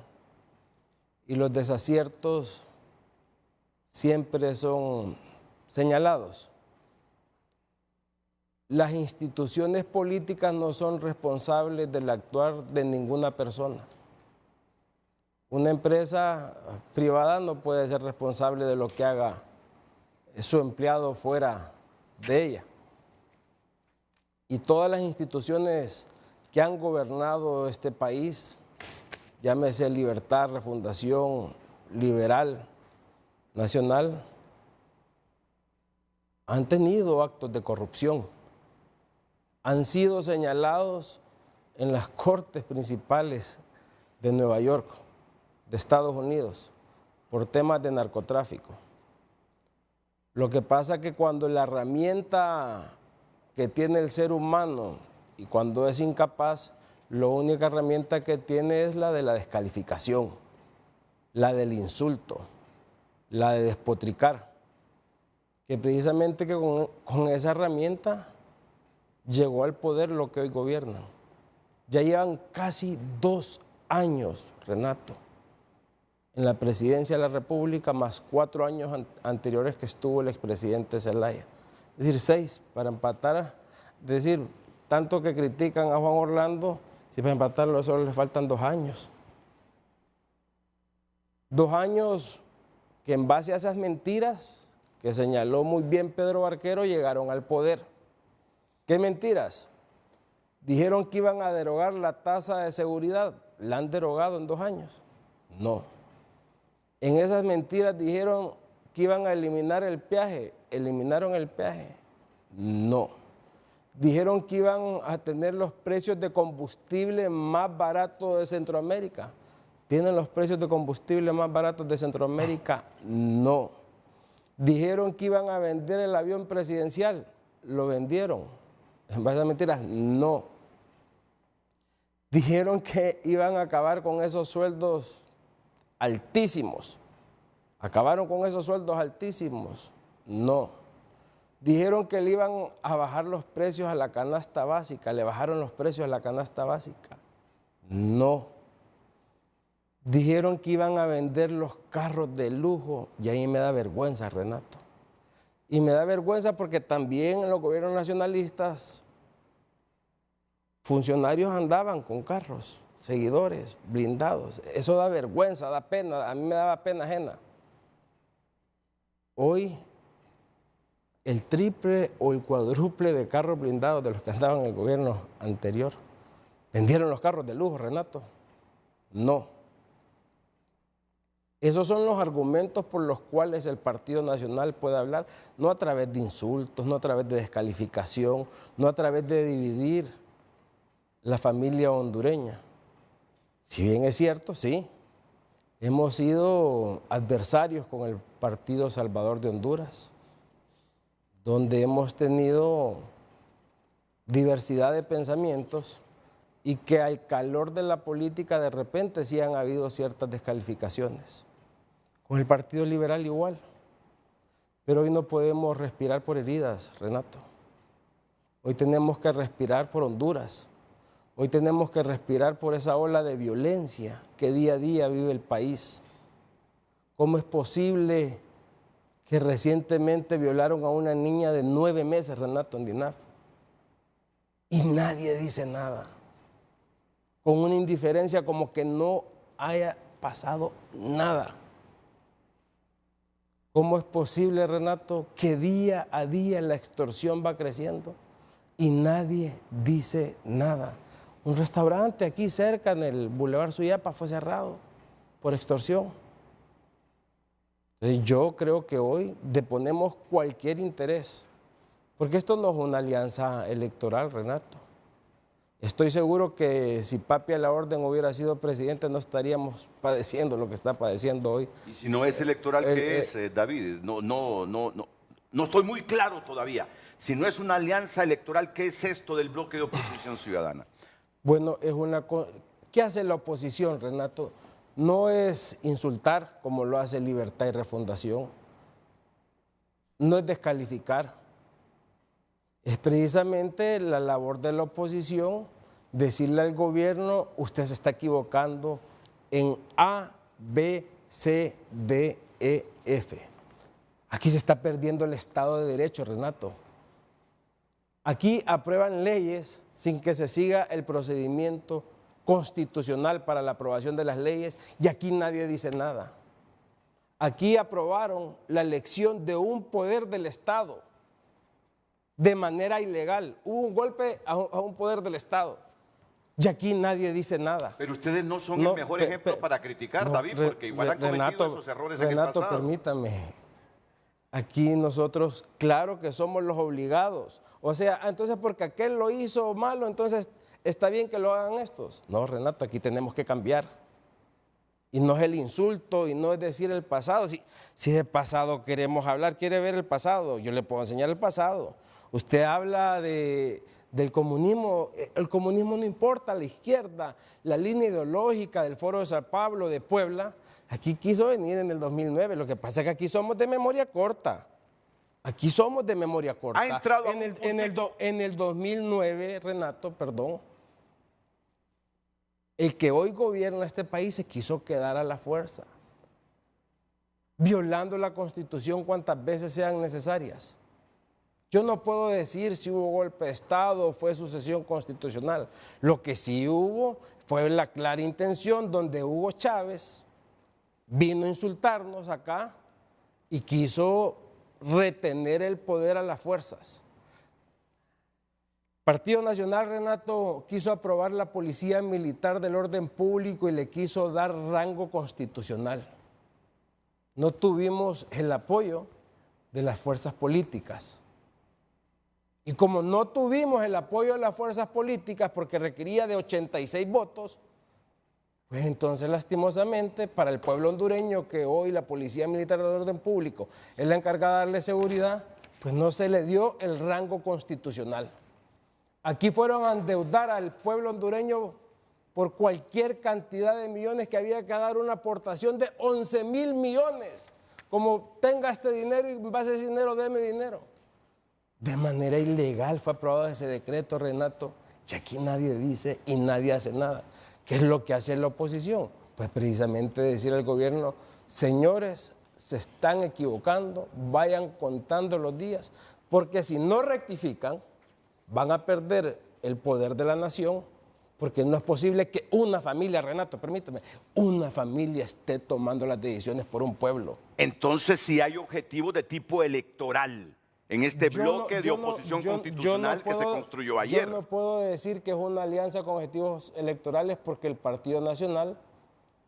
y los desaciertos siempre son señalados. Las instituciones políticas no son responsables del actuar de ninguna persona. Una empresa privada no puede ser responsable de lo que haga su empleado fuera de ella. Y todas las instituciones que han gobernado este país, llámese Libertad, Refundación, Liberal, Nacional, han tenido actos de corrupción, han sido señalados en las cortes principales de Nueva York, de Estados Unidos, por temas de narcotráfico. Lo que pasa es que cuando la herramienta que tiene el ser humano y cuando es incapaz, la única herramienta que tiene es la de la descalificación, la del insulto, la de despotricar. Que precisamente que con esa herramienta llegó al poder lo que hoy gobiernan. Ya llevan casi 2 años, Renato, en la presidencia de la República, más 4 años anteriores que estuvo el expresidente Zelaya. Es decir, 6 para empatar, es decir, tanto que critican a Juan Orlando, si para empatarlo solo le faltan 2 años. 2 años que en base a esas mentiras que señaló muy bien Pedro Barquero, llegaron al poder. ¿Qué mentiras? Dijeron que iban a derogar la tasa de seguridad. ¿La han derogado en 2 años? No. En esas mentiras dijeron que iban a eliminar el peaje. ¿Eliminaron el peaje? No. Dijeron que iban a tener los precios de combustible más baratos de Centroamérica. ¿Tienen los precios de combustible más baratos de Centroamérica? No. Dijeron que iban a vender el avión presidencial. ¿Lo vendieron? ¿En base a mentiras? No. Dijeron que iban a acabar con esos sueldos altísimos. ¿Acabaron con esos sueldos altísimos? No. Dijeron que le iban a bajar los precios a la canasta básica. ¿Le bajaron los precios a la canasta básica? No. Dijeron que iban a vender los carros de lujo y ahí me da vergüenza, Renato. Y me da vergüenza porque también en los gobiernos nacionalistas funcionarios andaban con carros, seguidores, blindados. Eso da vergüenza, da pena, a mí me daba pena ajena. Hoy el triple o el cuádruple de carros blindados de los que andaban en el gobierno anterior. ¿Vendieron los carros de lujo, Renato? No. Esos son los argumentos por los cuales el Partido Nacional puede hablar, no a través de insultos, no a través de descalificación, no a través de dividir la familia hondureña. Si bien es cierto, sí, hemos sido adversarios con el Partido Salvador de Honduras, donde hemos tenido diversidad de pensamientos y que al calor de la política de repente sí han habido ciertas descalificaciones. Con el Partido Liberal igual. Pero hoy no podemos respirar por heridas, Renato. Hoy tenemos que respirar por Honduras. Hoy tenemos que respirar por esa ola de violencia que día a día vive el país. ¿Cómo es posible que recientemente violaron a una niña de 9 meses, Renato, en DINAF? Y nadie dice nada. con una indiferencia como que no haya pasado nada. ¿Cómo es posible, Renato, que día a día la extorsión va creciendo y nadie dice nada? Un restaurante aquí cerca en el Boulevard Suyapa fue cerrado por extorsión. Entonces yo creo que hoy deponemos cualquier interés, porque esto no es una alianza electoral, Renato. Estoy seguro que si Papi a la Orden hubiera sido presidente no estaríamos padeciendo lo que está padeciendo hoy. Y si no es electoral, ¿qué es, David? No estoy muy claro todavía. Si no es una alianza electoral, ¿qué es esto del bloque de oposición ciudadana? Bueno, ¿qué hace la oposición, Renato? No es insultar como lo hace Libertad y Refundación, no es descalificar, es precisamente la labor de la oposición decirle al gobierno, usted se está equivocando en A, B, C, D, E, F. Aquí se está perdiendo el Estado de Derecho, Renato. Aquí aprueban leyes sin que se siga el procedimiento constitucional para la aprobación de las leyes y aquí nadie dice nada. Aquí aprobaron la elección de un poder del Estado de manera ilegal. Hubo un golpe a un poder del Estado y aquí nadie dice nada. Pero ustedes no son el mejor ejemplo para criticar, David, porque igual han cometido esos errores en el pasado. Renato, permítame. Aquí nosotros, claro que somos los obligados. O sea, entonces porque aquel lo hizo malo, entonces está bien que lo hagan estos. No, Renato, aquí tenemos que cambiar. Y no es el insulto y no es decir el pasado. Si de pasado queremos hablar, quiere ver el pasado, yo le puedo enseñar el pasado. Usted habla del comunismo, el comunismo no importa, la izquierda, la línea ideológica del Foro de San Pablo, de Puebla, aquí quiso venir en el 2009, lo que pasa es que aquí somos de memoria corta. Aquí somos de memoria corta. Ha entrado en el 2009, Renato, perdón, el que hoy gobierna este país se quiso quedar a la fuerza, violando la Constitución cuantas veces sean necesarias. Yo no puedo decir si hubo golpe de Estado o fue sucesión constitucional. Lo que sí hubo fue la clara intención donde Hugo Chávez vino a insultarnos acá y quiso retener el poder a las fuerzas. Partido Nacional, Renato, quiso aprobar la Policía Militar del Orden Público y le quiso dar rango constitucional. No tuvimos el apoyo de las fuerzas políticas. Y como no tuvimos el apoyo de las fuerzas políticas porque requería de 86 votos, pues entonces lastimosamente para el pueblo hondureño que hoy la Policía Militar del Orden Público es la encargada de darle seguridad, pues no se le dio el rango constitucional. Aquí fueron a endeudar al pueblo hondureño por cualquier cantidad de millones que había que dar una aportación de 11,000 millones. Como tenga este dinero y en base a ese dinero, deme dinero. De manera ilegal fue aprobado ese decreto, Renato, y aquí nadie dice y nadie hace nada. ¿Qué es lo que hace la oposición? Pues precisamente decir al gobierno, señores, se están equivocando, vayan contando los días, porque si no rectifican, van a perder el poder de la nación, porque no es posible que una familia, Renato, permítame, una familia esté tomando las decisiones por un pueblo. Entonces, si hay objetivos de tipo electoral en este bloque de oposición constitucional que se construyó ayer. Yo no puedo decir que es una alianza con objetivos electorales porque el Partido Nacional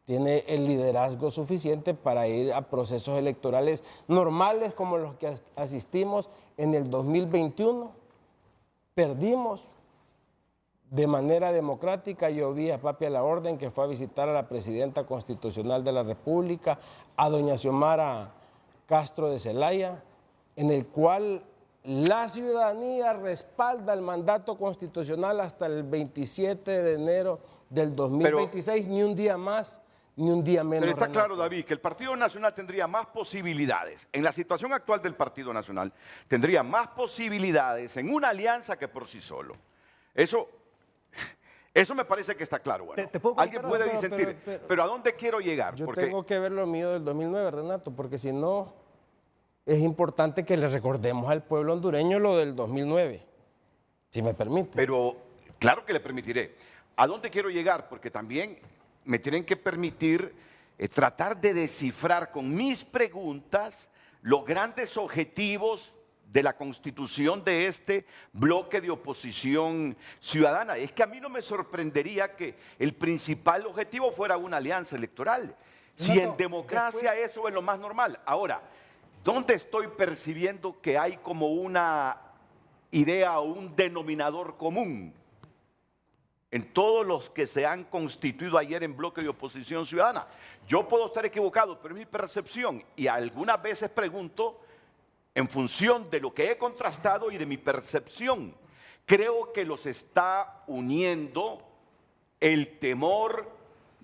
tiene el liderazgo suficiente para ir a procesos electorales normales como los que asistimos en el 2021. Perdimos de manera democrática. Yo vi a Papi a la Orden que fue a visitar a la presidenta constitucional de la República, a doña Xiomara Castro de Zelaya, en el cual la ciudadanía respalda el mandato constitucional hasta el 27 de enero del 2026, ni un día más, ni un día menos. Pero está Renato. claro, David, que el Partido Nacional tendría más posibilidades, en la situación actual del Partido Nacional, tendría más posibilidades en una alianza que por sí solo. Eso me parece que está claro. Bueno, alguien puede disentir, pero ¿a dónde quiero llegar? Yo tengo que ver lo mío del 2009, Renato, porque si no, es importante que le recordemos al pueblo hondureño lo del 2009, si me permite. Pero claro que le permitiré. ¿A dónde quiero llegar? Porque también me tienen que permitir tratar de descifrar con mis preguntas los grandes objetivos de la constitución de este bloque de oposición ciudadana. Es que a mí no me sorprendería que el principal objetivo fuera una alianza electoral. Si en democracia eso es lo más normal. Ahora, ¿dónde estoy percibiendo que hay como una idea o un denominador común en todos los que se han constituido ayer en bloque de oposición ciudadana? Yo puedo estar equivocado, pero es mi percepción y algunas veces pregunto en función de lo que he contrastado y de mi percepción. Creo que los está uniendo el temor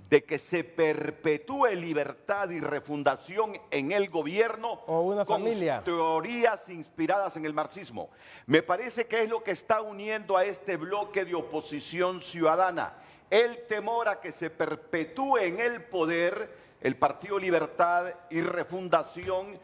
de que se perpetúe libertad y refundación en el gobierno o una familia con teorías inspiradas en el marxismo. Me parece que es lo que está uniendo a este bloque de oposición ciudadana, el temor a que se perpetúe en el poder el Partido Libertad y Refundación,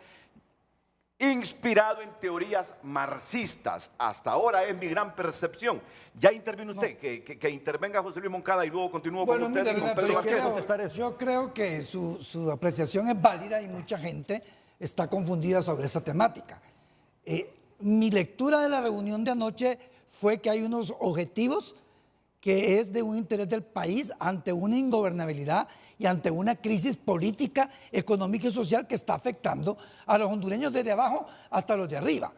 inspirado en teorías marxistas. Hasta ahora es mi gran percepción. Ya intervino usted, que intervenga José Luis Moncada y luego continúo con usted. Mira, Renato, yo creo que su apreciación es válida y mucha gente está confundida sobre esa temática. Mi lectura de la reunión de anoche fue que hay unos objetivos que es de un interés del país ante una ingobernabilidad y ante una crisis política, económica y social que está afectando a los hondureños desde abajo hasta los de arriba.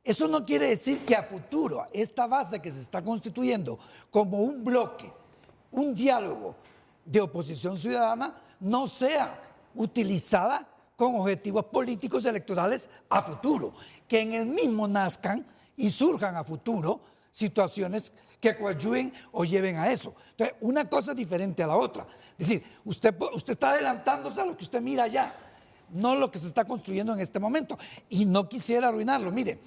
Eso no quiere decir que a futuro esta base que se está constituyendo como un bloque, un diálogo de oposición ciudadana, no sea utilizada con objetivos políticos electorales a futuro, que en el mismo nazcan y surjan a futuro situaciones que coadyuven o lleven a eso. Entonces, una cosa es diferente a la otra. Es decir, usted está adelantándose a lo que usted mira allá, no lo que se está construyendo en este momento. Y no quisiera arruinarlo. Mire,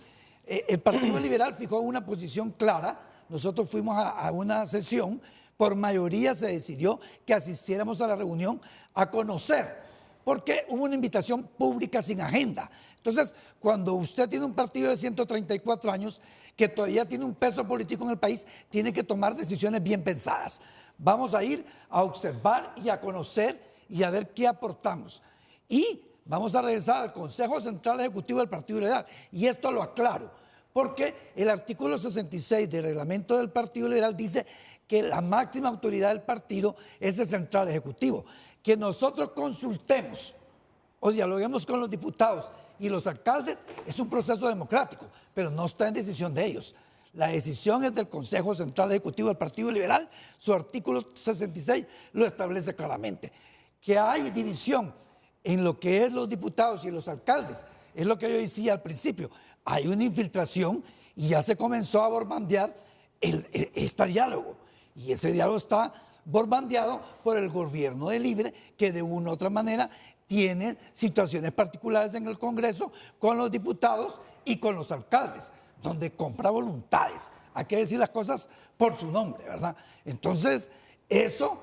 el Partido Liberal fijó una posición clara. Nosotros fuimos a una sesión, por mayoría se decidió que asistiéramos a la reunión a conocer, porque hubo una invitación pública sin agenda. Entonces, cuando usted tiene un partido de 134 años que todavía tiene un peso político en el país, tiene que tomar decisiones bien pensadas. Vamos a ir a observar y a conocer y a ver qué aportamos. Y vamos a regresar al Consejo Central Ejecutivo del Partido Liberal. Y esto lo aclaro, porque el artículo 66 del reglamento del Partido Liberal dice que la máxima autoridad del partido es el Central Ejecutivo. Que nosotros consultemos o dialoguemos con los diputados y los alcaldes es un proceso democrático, pero no está en decisión de ellos. La decisión es del Consejo Central Ejecutivo del Partido Liberal. Su artículo 66 lo establece claramente. Que hay división en lo que es los diputados y los alcaldes, es lo que yo decía al principio. Hay una infiltración y ya se comenzó a borbandear este diálogo. Y ese diálogo está borbandeado por el gobierno de Libre, que de una u otra manera tiene situaciones particulares en el Congreso con los diputados y con los alcaldes, donde compra voluntades. Hay que decir las cosas por su nombre, ¿verdad? Entonces, eso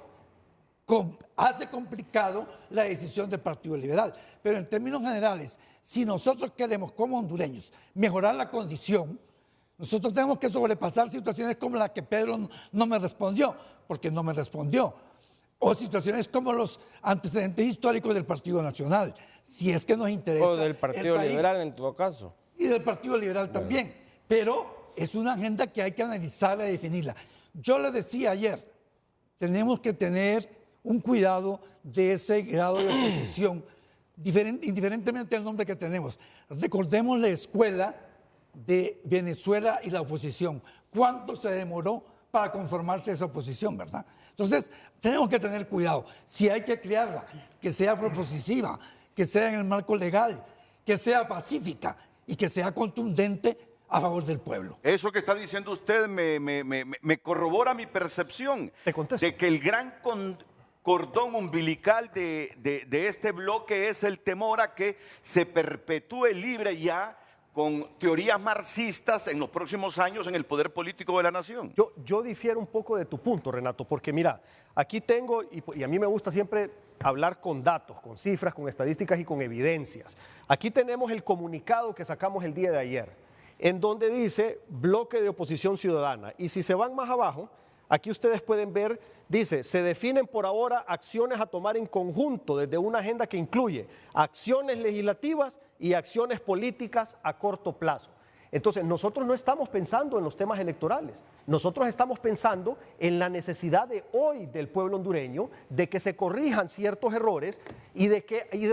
hace complicado la decisión del Partido Liberal. Pero en términos generales, si nosotros queremos como hondureños mejorar la condición, nosotros tenemos que sobrepasar situaciones como la que Pedro no me respondió, porque no me respondió. O situaciones como los antecedentes históricos del Partido Nacional, si es que nos interesa. O del Partido Liberal en todo caso. Y del Partido Liberal también. Pero es una agenda que hay que analizarla y definirla. Yo le decía ayer, tenemos que tener un cuidado de ese grado de oposición, indiferentemente del nombre que tenemos. Recordemos la escuela de Venezuela y la oposición. ¿Cuánto se demoró para conformarse esa oposición, verdad? Entonces, tenemos que tener cuidado. Si hay que crearla, que sea propositiva, que sea en el marco legal, que sea pacífica y que sea contundente a favor del pueblo. Eso que está diciendo usted me corrobora mi percepción de que el gran cordón umbilical de este bloque es el temor a que se perpetúe libre ya con teorías marxistas en los próximos años en el poder político de la nación. Yo difiero un poco de tu punto, Renato, porque mira, aquí tengo, y a mí me gusta siempre hablar con datos, con cifras, con estadísticas y con evidencias. Aquí tenemos el comunicado que sacamos el día de ayer, en donde dice bloque de oposición ciudadana. Y si se van más abajo, aquí ustedes pueden ver, dice, se definen por ahora acciones a tomar en conjunto desde una agenda que incluye acciones legislativas y acciones políticas a corto plazo. Entonces, nosotros no estamos pensando en los temas electorales, nosotros estamos pensando en la necesidad de hoy del pueblo hondureño, de que se corrijan ciertos errores y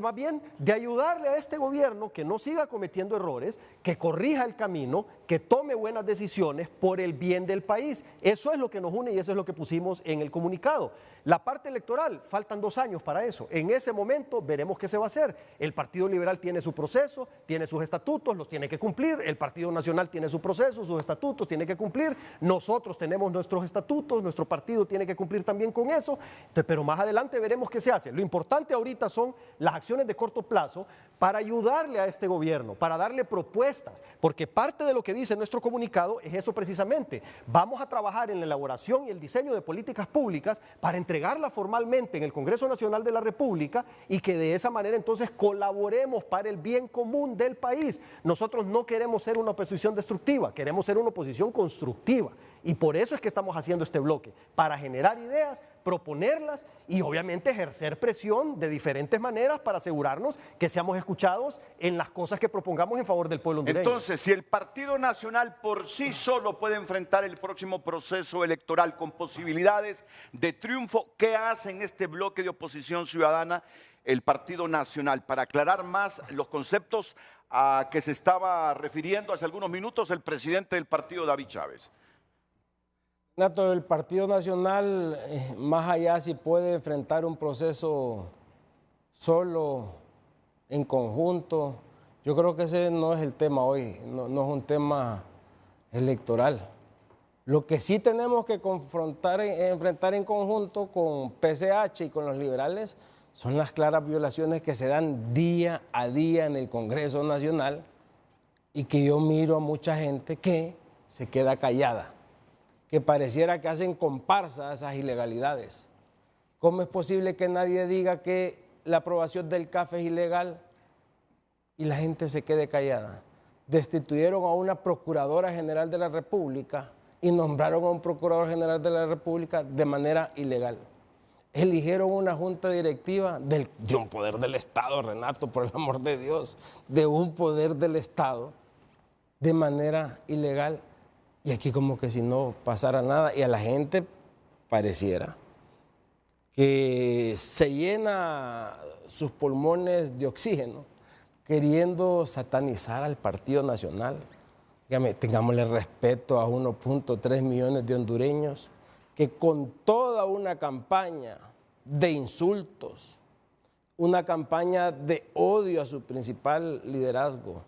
más bien de ayudarle a este gobierno que no siga cometiendo errores, que corrija el camino, que tome buenas decisiones por el bien del país. Eso es lo que nos une y eso es lo que pusimos en el comunicado. La parte electoral, faltan 2 años para eso. En ese momento veremos qué se va a hacer. El Partido Liberal tiene su proceso, tiene sus estatutos, los tiene que cumplir. El Partido Nacional tiene su proceso, sus estatutos, tiene que cumplir. Nosotros tenemos nuestros estatutos, nuestro partido tiene que cumplir también con eso. Pero más adelante veremos qué se hace. Lo importante ahorita son las acciones de corto plazo para ayudarle a este gobierno, para darle propuestas, porque parte de lo que dice nuestro comunicado es eso precisamente. Vamos a trabajar en la elaboración y el diseño de políticas públicas para entregarla formalmente en el Congreso Nacional de la República y que de esa manera entonces colaboremos para el bien común del país. Nosotros no queremos ser una oposición destructiva, queremos ser una oposición constructiva y por eso es que estamos haciendo este bloque, para generar ideas, proponerlas y obviamente ejercer presión de diferentes maneras para asegurarnos que seamos escuchados en las cosas que propongamos en favor del pueblo hondureño. Entonces, si el Partido Nacional por sí solo puede enfrentar el próximo proceso electoral con posibilidades de triunfo, ¿qué hace en este bloque de oposición ciudadana el Partido Nacional? Para aclarar más los conceptos a que se estaba refiriendo hace algunos minutos el presidente del partido, David Chávez. Nato, el Partido Nacional, más allá si puede enfrentar un proceso solo, en conjunto, yo creo que ese no es el tema hoy, no es un tema electoral. Lo que sí tenemos que enfrentar en conjunto con PCH y con los liberales son las claras violaciones que se dan día a día en el Congreso Nacional y que yo miro a mucha gente que se queda callada, que pareciera que hacen comparsa a esas ilegalidades. ¿Cómo es posible que nadie diga que la aprobación del CAF es ilegal y la gente se quede callada? Destituyeron a una Procuradora General de la República y nombraron a un Procurador General de la República de manera ilegal. Eligieron una junta directiva de un poder del Estado, Renato, por el amor de Dios, de un poder del Estado de manera ilegal. Y aquí como que si no pasara nada y a la gente pareciera que se llena sus pulmones de oxígeno queriendo satanizar al Partido Nacional. Tengámosle respeto a 1.3 millones de hondureños que con toda una campaña de insultos, una campaña de odio a su principal liderazgo,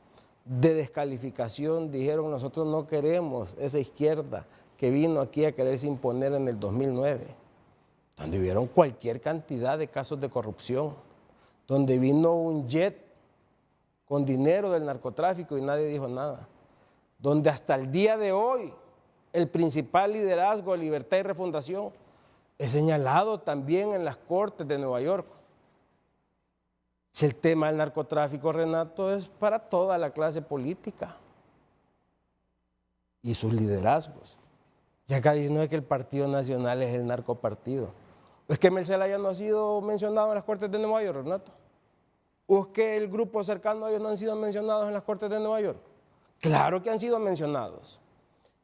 de descalificación, dijeron nosotros no queremos esa izquierda que vino aquí a quererse imponer en el 2009, donde hubieron cualquier cantidad de casos de corrupción, donde vino un jet con dinero del narcotráfico y nadie dijo nada, donde hasta el día de hoy el principal liderazgo de Libertad y Refundación es señalado también en las Cortes de Nueva York. Si el tema del narcotráfico, Renato, es para toda la clase política y sus liderazgos. Y acá dicen no es que el Partido Nacional es el narcopartido. ¿Es que Mercelaya no ha sido mencionado en las Cortes de Nueva York, Renato? ¿O es que el grupo cercano a ellos no han sido mencionados en las Cortes de Nueva York? Claro que han sido mencionados.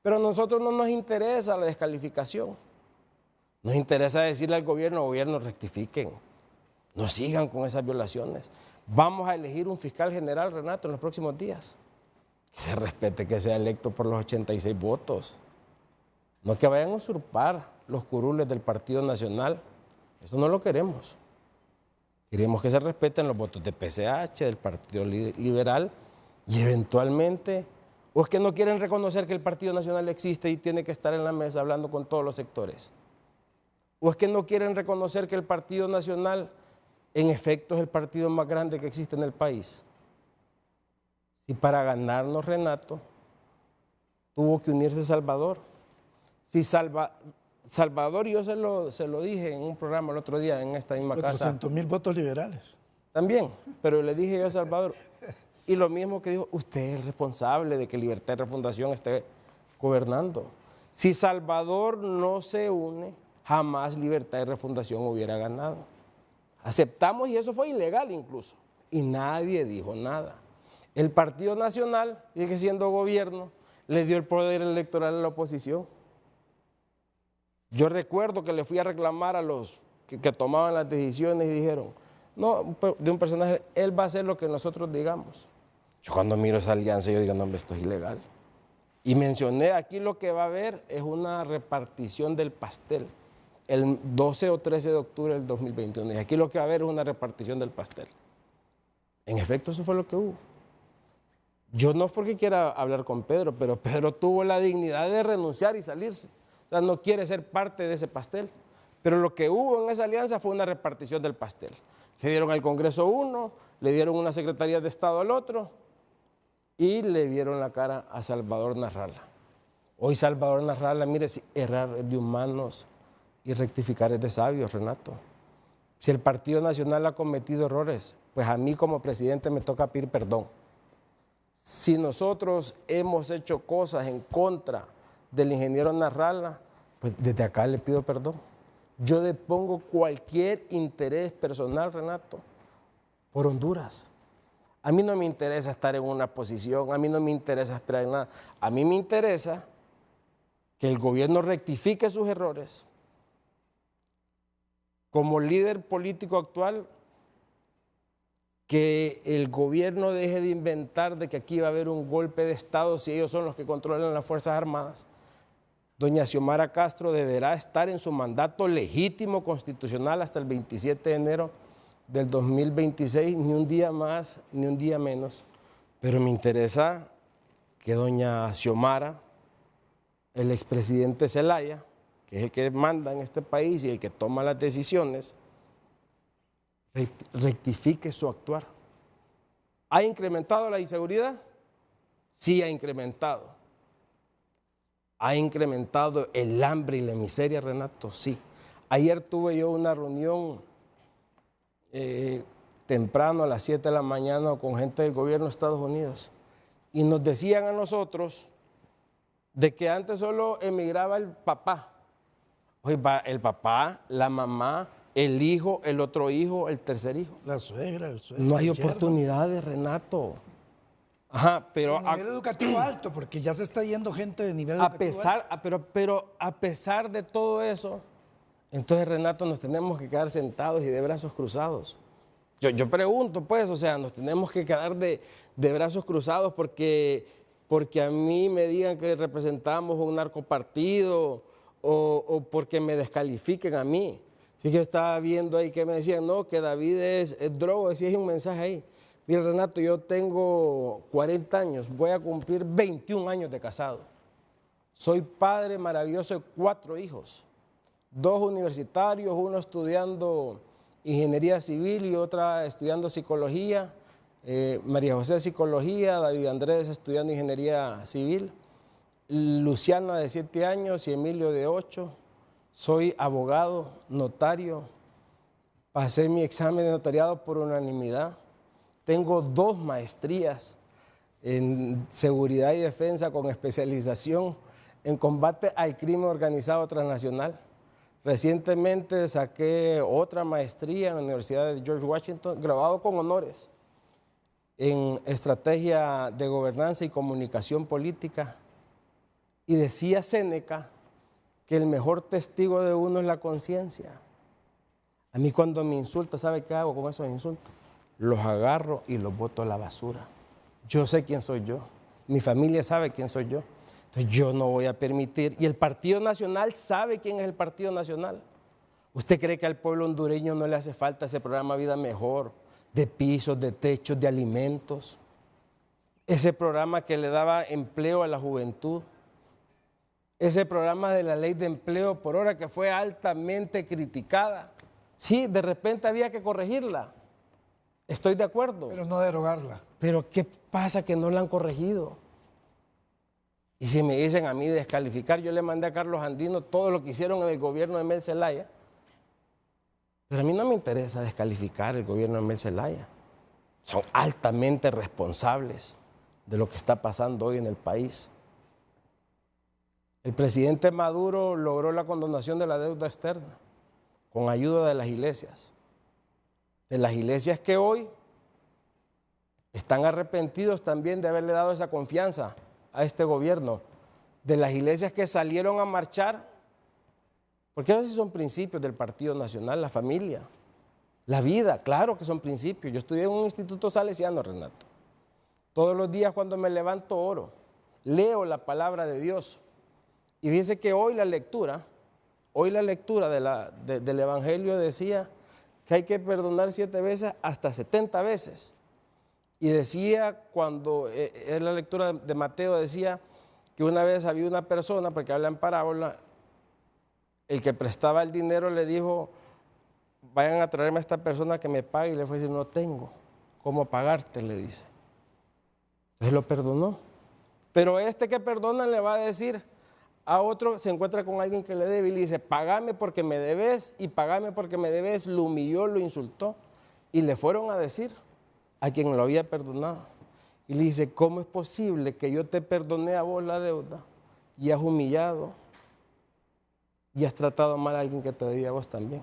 Pero a nosotros no nos interesa la descalificación. Nos interesa decirle al gobierno, rectifiquen. No sigan con esas violaciones. Vamos a elegir un fiscal general, Renato, en los próximos días. Que se respete que sea electo por los 86 votos. No que vayan a usurpar los curules del Partido Nacional. Eso no lo queremos. Queremos que se respeten los votos de PCH, del Partido Liberal y eventualmente, o es que no quieren reconocer que el Partido Nacional existe y tiene que estar en la mesa hablando con todos los sectores. O es que no quieren reconocer que el Partido Nacional en efecto es el partido más grande que existe en el país. Si para ganarnos, Renato, tuvo que unirse Salvador. Si Salvador, y yo se lo dije en un programa el otro día en esta misma casa. 400,000 votos liberales. También, pero le dije yo a Salvador, y lo mismo que dijo, usted es el responsable de que Libertad y Refundación esté gobernando. Si Salvador no se une, jamás Libertad y Refundación hubiera ganado. Aceptamos y eso fue ilegal incluso. Y nadie dijo nada. El Partido Nacional, sigue siendo gobierno, le dio el poder electoral a la oposición. Yo recuerdo que le fui a reclamar a los que tomaban las decisiones y dijeron, no, de un personaje, él va a hacer lo que nosotros digamos. Yo cuando miro esa alianza, yo digo, no, esto es ilegal. Y mencioné, aquí lo que va a haber es una repartición del pastel, el 12 o 13 de octubre del 2021. Y aquí lo que va a haber es una repartición del pastel. En efecto, eso fue lo que hubo. Yo no es porque quiera hablar con Pedro, pero Pedro tuvo la dignidad de renunciar y salirse. O sea, no quiere ser parte de ese pastel. Pero lo que hubo en esa alianza fue una repartición del pastel. Le dieron al Congreso uno, le dieron una Secretaría de Estado al otro y le vieron la cara a Salvador Narrala. Hoy Salvador Narrala, mire, si errar es de humanos y rectificar es de sabios, Renato. Si el Partido Nacional ha cometido errores, pues a mí como presidente me toca pedir perdón. Si nosotros hemos hecho cosas en contra del ingeniero Narrala, pues desde acá le pido perdón. Yo depongo cualquier interés personal, Renato, por Honduras. A mí no me interesa estar en una posición, a mí no me interesa esperar en nada. A mí me interesa que el gobierno rectifique sus errores. Como líder político actual, que el gobierno deje de inventar de que aquí va a haber un golpe de Estado si ellos son los que controlan las Fuerzas Armadas. Doña Xiomara Castro deberá estar en su mandato legítimo constitucional hasta el 27 de enero del 2026, ni un día más, ni un día menos. Pero me interesa que doña Xiomara, el expresidente Zelaya, que es el que manda en este país y el que toma las decisiones, rectifique su actuar. ¿Ha incrementado la inseguridad? Sí, ha incrementado. ¿Ha incrementado el hambre y la miseria, Renato? Sí. Ayer tuve yo una reunión temprano a las 7 de la mañana con gente del gobierno de Estados Unidos y nos decían a nosotros de que antes solo emigraba el papá. Oye, va el papá, la mamá, el hijo, el otro hijo, el tercer hijo. La suegra, el suegro. No hay oportunidades, Renato. Ajá, pero a nivel educativo alto, porque ya se está yendo gente de nivel educativo alto. Pero a pesar de todo eso, entonces, Renato, nos tenemos que quedar sentados y de brazos cruzados. Yo pregunto, pues, o sea, nos tenemos que quedar de brazos cruzados porque a mí me digan que representamos un narcopartido o porque me descalifiquen a mí. Sí, que yo estaba viendo ahí que me decían, no, que David es drogo, decía hay un mensaje ahí. Mira, Renato, yo tengo 40 años, voy a cumplir 21 años de casado. Soy padre maravilloso de 4 hijos, 2 universitarios, uno estudiando ingeniería civil y otra estudiando psicología. María José psicología, David Andrés estudiando ingeniería civil, Luciana de 7 años y Emilio de 8. Soy abogado, notario, pasé mi examen de notariado por unanimidad. Tengo 2 maestrías en seguridad y defensa con especialización en combate al crimen organizado transnacional. Recientemente saqué otra maestría en la Universidad de George Washington, graduado con honores en estrategia de gobernanza y comunicación política. Y decía Séneca que el mejor testigo de uno es la conciencia. A mí cuando me insulta, ¿sabe qué hago con esos insultos? Los agarro y los boto a la basura. Yo sé quién soy yo, mi familia sabe quién soy yo. Entonces yo no voy a permitir, y el Partido Nacional sabe quién es el Partido Nacional. ¿Usted cree que al pueblo hondureño no le hace falta ese programa Vida Mejor, de pisos, de techos, de alimentos? Ese programa que le daba empleo a la juventud. Ese programa de la ley de empleo por hora que fue altamente criticada. Sí, de repente había que corregirla. Estoy de acuerdo. Pero no derogarla. Pero ¿qué pasa que no la han corregido? Y si me dicen a mí descalificar, yo le mandé a Carlos Andino todo lo que hicieron en el gobierno de Mel Zelaya. Pero a mí no me interesa descalificar el gobierno de Mel Zelaya. Son altamente responsables de lo que está pasando hoy en el país. El presidente Maduro logró la condonación de la deuda externa con ayuda de las iglesias. De las iglesias que hoy están arrepentidos también de haberle dado esa confianza a este gobierno. De las iglesias que salieron a marchar, porque esos sí son principios del Partido Nacional, la familia, la vida, claro que son principios. Yo estudié en un instituto salesiano, Renato. Todos los días cuando me levanto oro, leo la palabra de Dios. Y fíjense que hoy la lectura del Evangelio decía que hay que perdonar 7 veces hasta 70 veces. Y decía, cuando en la lectura de Mateo decía que una vez había una persona, porque habla en parábola, el que prestaba el dinero le dijo, vayan a traerme a esta persona que me pague, y le fue a decir, no tengo cómo pagarte, le dice. Entonces lo perdonó. Pero este que perdona le va a decir a otro, se encuentra con alguien que le debe y le dice, págame porque me debes, y págame porque me debes, lo humilló, lo insultó. Y le fueron a decir a quien lo había perdonado. Y le dice, ¿cómo es posible que yo te perdoné a vos la deuda y has humillado y has tratado mal a alguien que te debía a vos también?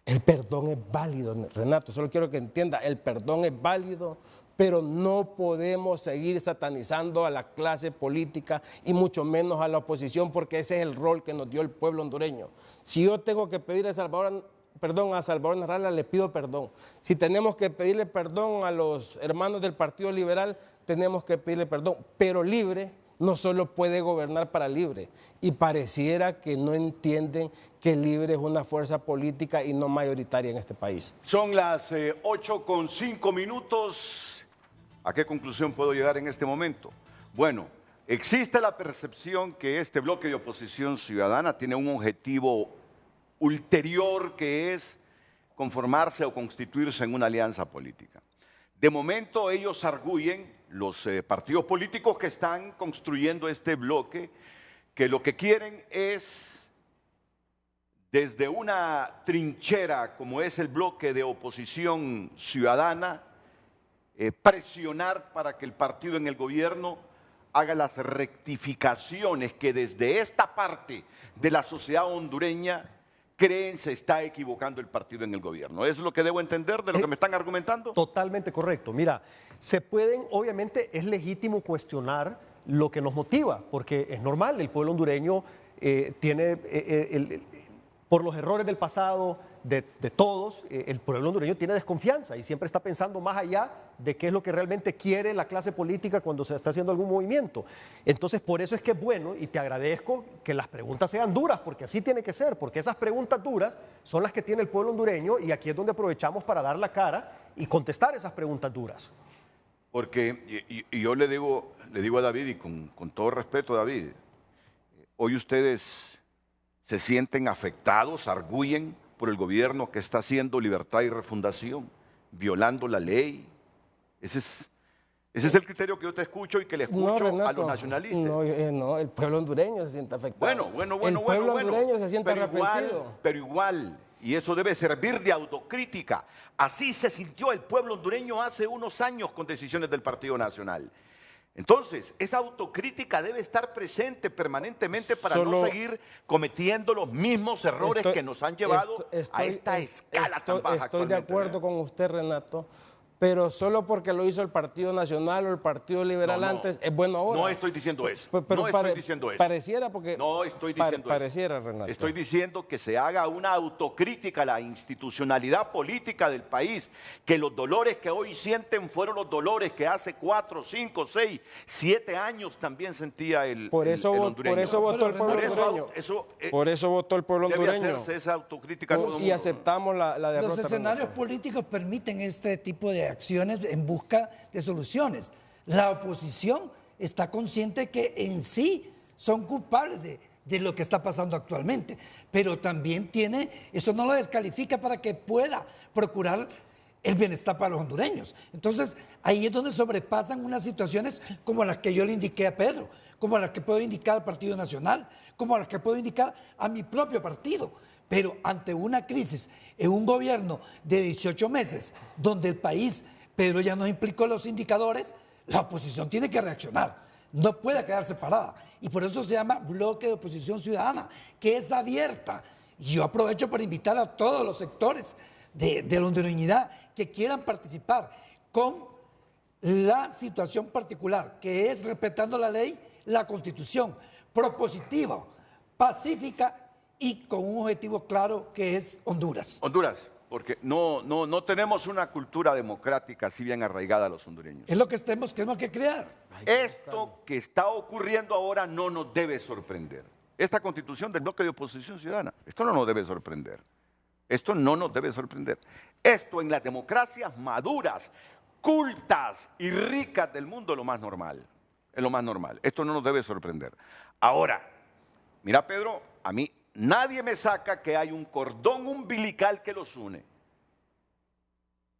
El perdón es válido, Renato, solo quiero que entienda, el perdón es válido, pero no podemos seguir satanizando a la clase política y mucho menos a la oposición, porque ese es el rol que nos dio el pueblo hondureño. Si yo tengo que pedir a Salvador Narrala, le pido perdón. Si tenemos que pedirle perdón a los hermanos del Partido Liberal, tenemos que pedirle perdón, pero Libre no solo puede gobernar para Libre, y pareciera que no entienden que Libre es una fuerza política y no mayoritaria en este país. Son las 8:05. ¿A qué conclusión puedo llegar en este momento? Bueno, existe la percepción que este bloque de oposición ciudadana tiene un objetivo ulterior, que es conformarse o constituirse en una alianza política. De momento ellos arguyen, los partidos políticos que están construyendo este bloque, que lo que quieren es, desde una trinchera como es el bloque de oposición ciudadana, presionar para que el partido en el gobierno haga las rectificaciones que desde esta parte de la sociedad hondureña creen se está equivocando el partido en el gobierno. ¿Es lo que debo entender de lo que me están argumentando? Totalmente correcto. Mira, obviamente es legítimo cuestionar lo que nos motiva, porque es normal, el pueblo hondureño tiene, por los errores del pasado, de todos, el pueblo hondureño tiene desconfianza y siempre está pensando más allá de qué es lo que realmente quiere la clase política cuando se está haciendo algún movimiento. Entonces, por eso es que es bueno, y te agradezco que las preguntas sean duras, porque así tiene que ser, porque esas preguntas duras son las que tiene el pueblo hondureño, y aquí es donde aprovechamos para dar la cara y contestar esas preguntas duras. Porque, y yo le digo a David, y con todo respeto, David, hoy ustedes se sienten afectados, arguyen por el gobierno que está haciendo Libertad y Refundación, violando la ley. Ese es el criterio que yo te escucho y que le escucho, Renato, a los nacionalistas. No, el pueblo hondureño se siente afectado. El pueblo hondureño se siente arrepentido. Pero igual, y eso debe servir de autocrítica, así se sintió el pueblo hondureño hace unos años con decisiones del Partido Nacional. Entonces, esa autocrítica debe estar presente permanentemente para no seguir cometiendo los mismos errores que nos han llevado a esta escala tan baja. Estoy de acuerdo con usted, Renato, pero solo porque lo hizo el Partido Nacional o el Partido Liberal antes, es bueno ahora. No estoy diciendo eso. Pero estoy diciendo eso. Pareciera porque... No estoy diciendo pareciera, eso. Renato. Estoy diciendo que se haga una autocrítica a la institucionalidad política del país, que los dolores que hoy sienten fueron los dolores que hace 4, 5, 6, 7 años también sentía el hondureño. Por eso votó el pueblo hondureño. Por eso votó el pueblo hondureño. Debe hacerse esa autocrítica. Y aceptamos la derrota. Los escenarios políticos permiten este tipo de acciones en busca de soluciones. La oposición está consciente que en sí son culpables de lo que está pasando actualmente, pero también eso no lo descalifica para que pueda procurar el bienestar para los hondureños. Entonces, ahí es donde sobrepasan unas situaciones como las que yo le indiqué a Pedro, como las que puedo indicar al Partido Nacional, como las que puedo indicar a mi propio partido. Pero ante una crisis en un gobierno de 18 meses, donde el país, Pedro ya nos implicó los indicadores, la oposición tiene que reaccionar. no puede quedar separada. Y por eso se llama bloque de oposición ciudadana, que es abierta. Y yo aprovecho para invitar a todos los sectores de la hondureñidad que quieran participar con la situación particular, que es respetando la ley, la Constitución, propositiva, pacífica y con un objetivo claro que es Honduras. Honduras, porque no tenemos una cultura democrática así bien arraigada a los hondureños. Es lo que tenemos que crear. Esto que está ocurriendo ahora no nos debe sorprender. Esta constitución del bloque de oposición ciudadana, esto no nos debe sorprender. Esto no nos debe sorprender. Esto en las democracias maduras, cultas y ricas del mundo es lo más normal. Es lo más normal. Esto no nos debe sorprender. Ahora, mira Pedro, a mí nadie me saca que hay un cordón umbilical que los une.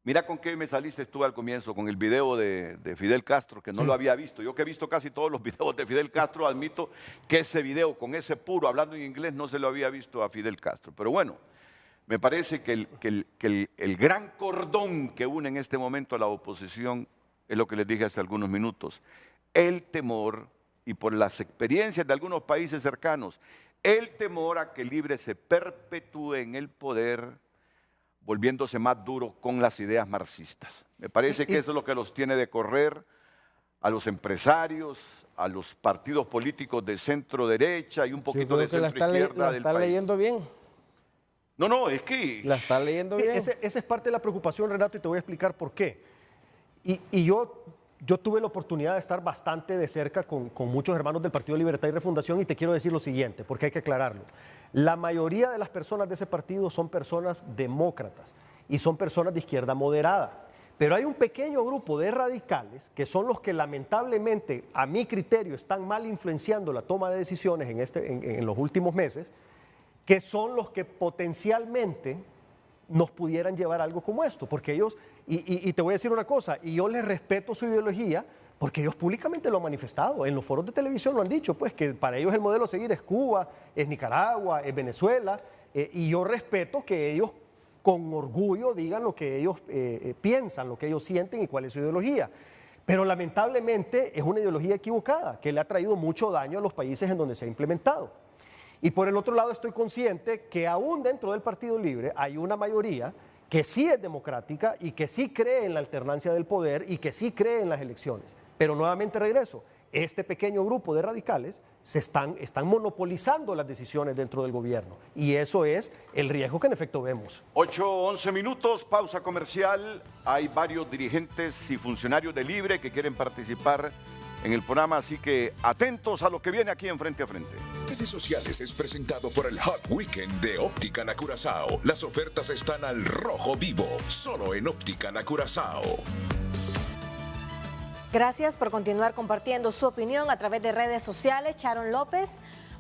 Mira con qué me saliste tú al comienzo, con el video de Fidel Castro, que no lo había visto. Yo que he visto casi todos los videos de Fidel Castro, admito que ese video con ese puro, hablando en inglés, no se lo había visto a Fidel Castro. Pero bueno, me parece que el gran cordón que une en este momento a la oposición es lo que les dije hace algunos minutos. El temor, y por las experiencias de algunos países cercanos, el temor a que Libre se perpetúe en el poder, volviéndose más duro con las ideas marxistas. Me parece que eso es lo que los tiene de correr a los empresarios, a los partidos políticos de centro derecha y un poquito de centro izquierda del país. La está leyendo bien. No, es que... La está leyendo bien. Esa es parte de la preocupación, Renato, y te voy a explicar por qué. Y yo tuve la oportunidad de estar bastante de cerca con muchos hermanos del Partido Libertad y Refundación y te quiero decir lo siguiente, porque hay que aclararlo. La mayoría de las personas de ese partido son personas demócratas y son personas de izquierda moderada. Pero hay un pequeño grupo de radicales que son los que lamentablemente, a mi criterio, están mal influenciando la toma de decisiones en los últimos meses, que son los que potencialmente nos pudieran llevar a algo como esto, porque ellos, y te voy a decir una cosa, y yo les respeto su ideología, porque ellos públicamente lo han manifestado, en los foros de televisión lo han dicho, pues que para ellos el modelo a seguir es Cuba, es Nicaragua, es Venezuela, y yo respeto que ellos con orgullo digan lo que ellos piensan, lo que ellos sienten y cuál es su ideología. Pero lamentablemente es una ideología equivocada, que le ha traído mucho daño a los países en donde se ha implementado. Y por el otro lado estoy consciente que aún dentro del Partido Libre hay una mayoría que sí es democrática y que sí cree en la alternancia del poder y que sí cree en las elecciones. Pero nuevamente regreso, este pequeño grupo de radicales están monopolizando las decisiones dentro del gobierno y eso es el riesgo que en efecto vemos. 8:11 minutos, pausa comercial. Hay varios dirigentes y funcionarios de Libre que quieren participar en el programa, así que atentos a lo que viene aquí en Frente a Frente. Redes sociales es presentado por el Hot Weekend de Óptica Curazao. Las ofertas están al rojo vivo, solo en Óptica Curazao. Gracias por continuar compartiendo su opinión a través de redes sociales. Sharon López,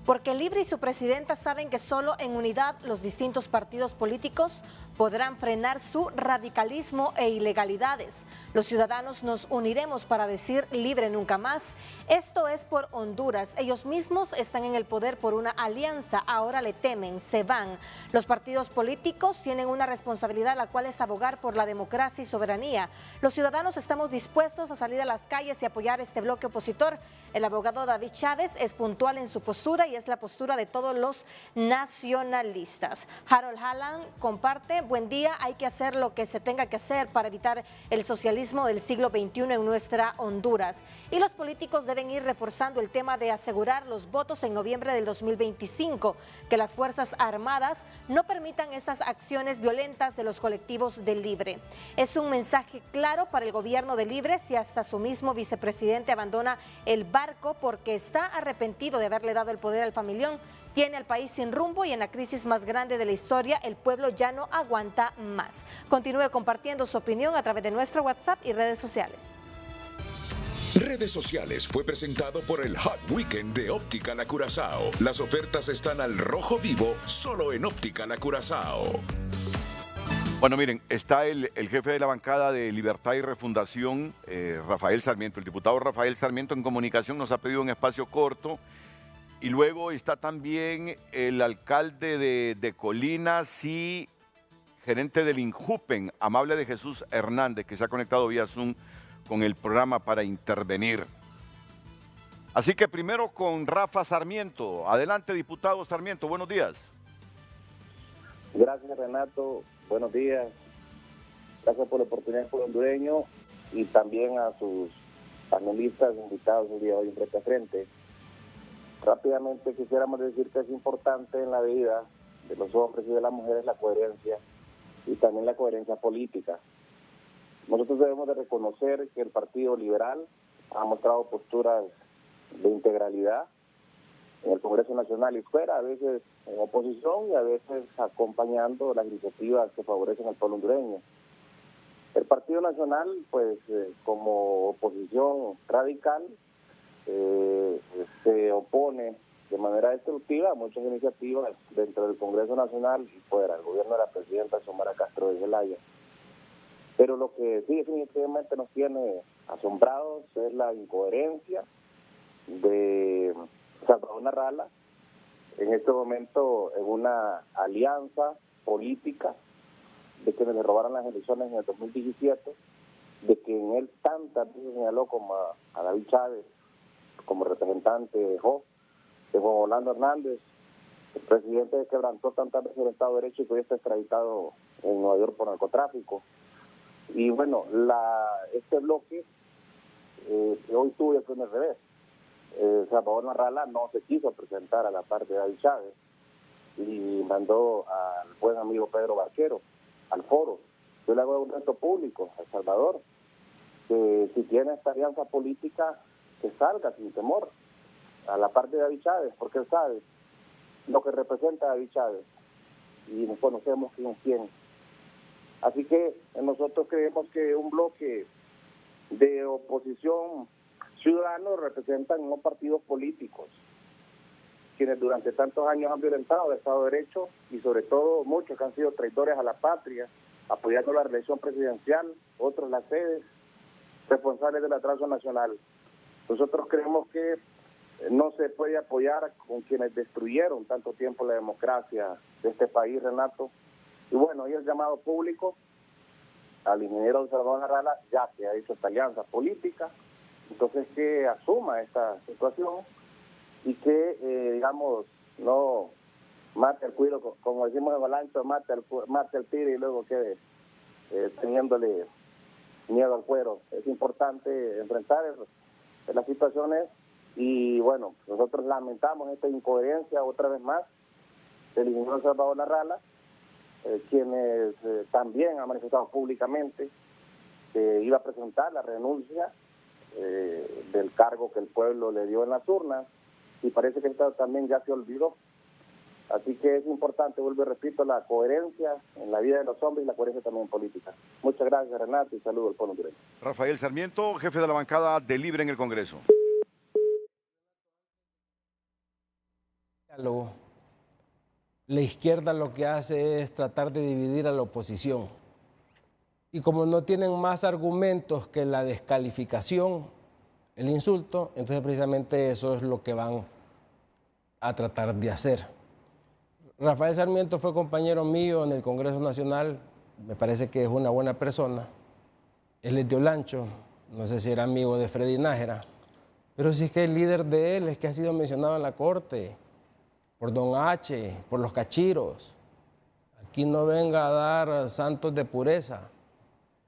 porque Libre y su presidenta saben que solo en unidad los distintos partidos políticos podrán frenar su radicalismo e ilegalidades. Los ciudadanos nos uniremos para decir Libre nunca más. Esto es por Honduras. Ellos mismos están en el poder por una alianza. Ahora le temen, se van. Los partidos políticos tienen una responsabilidad, la cual es abogar por la democracia y soberanía. Los ciudadanos estamos dispuestos a salir a las calles y apoyar este bloque opositor. El abogado David Chávez es puntual en su postura y es la postura de todos los nacionalistas. Harold Halland comparte: buen día, hay que hacer lo que se tenga que hacer para evitar el socialismo del siglo XXI en nuestra Honduras. Y los políticos deben ir reforzando el tema de asegurar los votos en noviembre del 2025, que las Fuerzas Armadas no permitan esas acciones violentas de los colectivos de Libre. Es un mensaje claro para el gobierno de Libre si hasta su mismo vicepresidente abandona el barco porque está arrepentido de haberle dado el poder al familión. Tiene al país sin rumbo y en la crisis más grande de la historia, el pueblo ya no aguanta más. Continúe compartiendo su opinión a través de nuestro WhatsApp y redes sociales. Redes sociales fue presentado por el Hot Weekend de Óptica Curazao. Las ofertas están al rojo vivo, solo en Óptica Curazao. Bueno, miren, está el jefe de la bancada de Libertad y Refundación, Rafael Sarmiento. El diputado Rafael Sarmiento en comunicación nos ha pedido un espacio corto. Y luego está también el alcalde de Colinas y gerente del INJUPEN, Amable de Jesús Hernández, que se ha conectado vía Zoom con el programa para intervenir. Así que primero con Rafa Sarmiento. Adelante, diputado Sarmiento, buenos días. Gracias, Renato. Buenos días. Gracias por la oportunidad por hondureño y también a sus panelistas invitados el día de hoy en Frente a Frente. Rápidamente quisiéramos decir que es importante en la vida de los hombres y de las mujeres la coherencia y también la coherencia política. Nosotros debemos de reconocer que el Partido Liberal ha mostrado posturas de integralidad en el Congreso Nacional y fuera, a veces en oposición y a veces acompañando las iniciativas que favorecen al pueblo hondureño. El Partido Nacional, pues como oposición radical, se opone de manera destructiva a muchas iniciativas dentro del Congreso Nacional y fuera, el gobierno de la presidenta Xiomara Castro de Zelaya. Pero lo que sí definitivamente nos tiene asombrados es la incoherencia de Salvador Narrala en este momento en una alianza política de quienes le robaron las elecciones en el 2017, de que en él tantas veces señaló como a David Chávez como representante de Juan Orlando Hernández, el presidente que quebrantó tantas veces el Estado de Derecho y que hoy está extraditado en Nueva York por narcotráfico. Y bueno, este bloque que hoy tuvo fue en el revés. Salvador Narrala no se quiso presentar a la parte de David Chávez y mandó al buen amigo Pedro Barquero al foro. Yo le hago un reto público a Salvador, que si tiene esta alianza política, que salga sin temor a la parte de David Chávez, porque él sabe lo que representa David Chávez y nos conocemos quién es quién. Así que nosotros creemos que un bloque de oposición ciudadano representan unos partidos políticos quienes durante tantos años han violentado el Estado de Derecho y sobre todo muchos que han sido traidores a la patria, apoyando la reelección presidencial, otros las sedes, responsables del atraso nacional. Nosotros creemos que no se puede apoyar con quienes destruyeron tanto tiempo la democracia de este país, Renato. Y bueno, hoy el llamado público al ingeniero Salvador Narrala, ya que ha hecho esta alianza política, entonces que asuma esta situación y que, digamos, no mate el cuiro, como decimos en Olancho, mate el tigre y luego quede teniéndole miedo al cuero. Es importante enfrentar las situaciones y bueno, nosotros lamentamos esta incoherencia otra vez más del ingeniero Salvador Narrala, quienes también han manifestado públicamente que iba a presentar la renuncia del cargo que el pueblo le dio en las urnas y parece que esto también ya se olvidó. Así que es importante, vuelvo y repito, la coherencia en la vida de los hombres y la coherencia también en política. Muchas gracias, Renato, y saludo al pueblo hondureño. Rafael Sarmiento, jefe de la bancada de Libre en el Congreso. La izquierda lo que hace es tratar de dividir a la oposición. Y como no tienen más argumentos que la descalificación, el insulto, entonces precisamente eso es lo que van a tratar de hacer. Rafael Sarmiento fue compañero mío en el Congreso Nacional, me parece que es una buena persona. Él es de Olancho, no sé si era amigo de Freddy Nájera, pero sí es que el líder de él es que ha sido mencionado en la Corte, por Don H, por los cachiros. Aquí no venga a dar santos de pureza.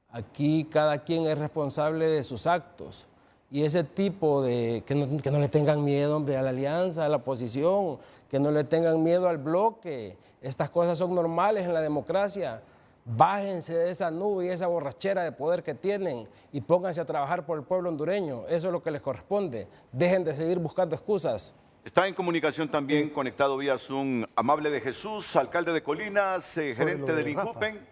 Aquí cada quien es responsable de sus actos. Y ese tipo de, que no le tengan miedo, hombre, a la alianza, a la oposición, que no le tengan miedo al bloque. Estas cosas son normales en la democracia. Bájense de esa nube y esa borrachera de poder que tienen y pónganse a trabajar por el pueblo hondureño. Eso es lo que les corresponde. Dejen de seguir buscando excusas. Está en comunicación también, conectado vía Zoom, Amable de Jesús, alcalde de Colinas, gerente del INJUPEN.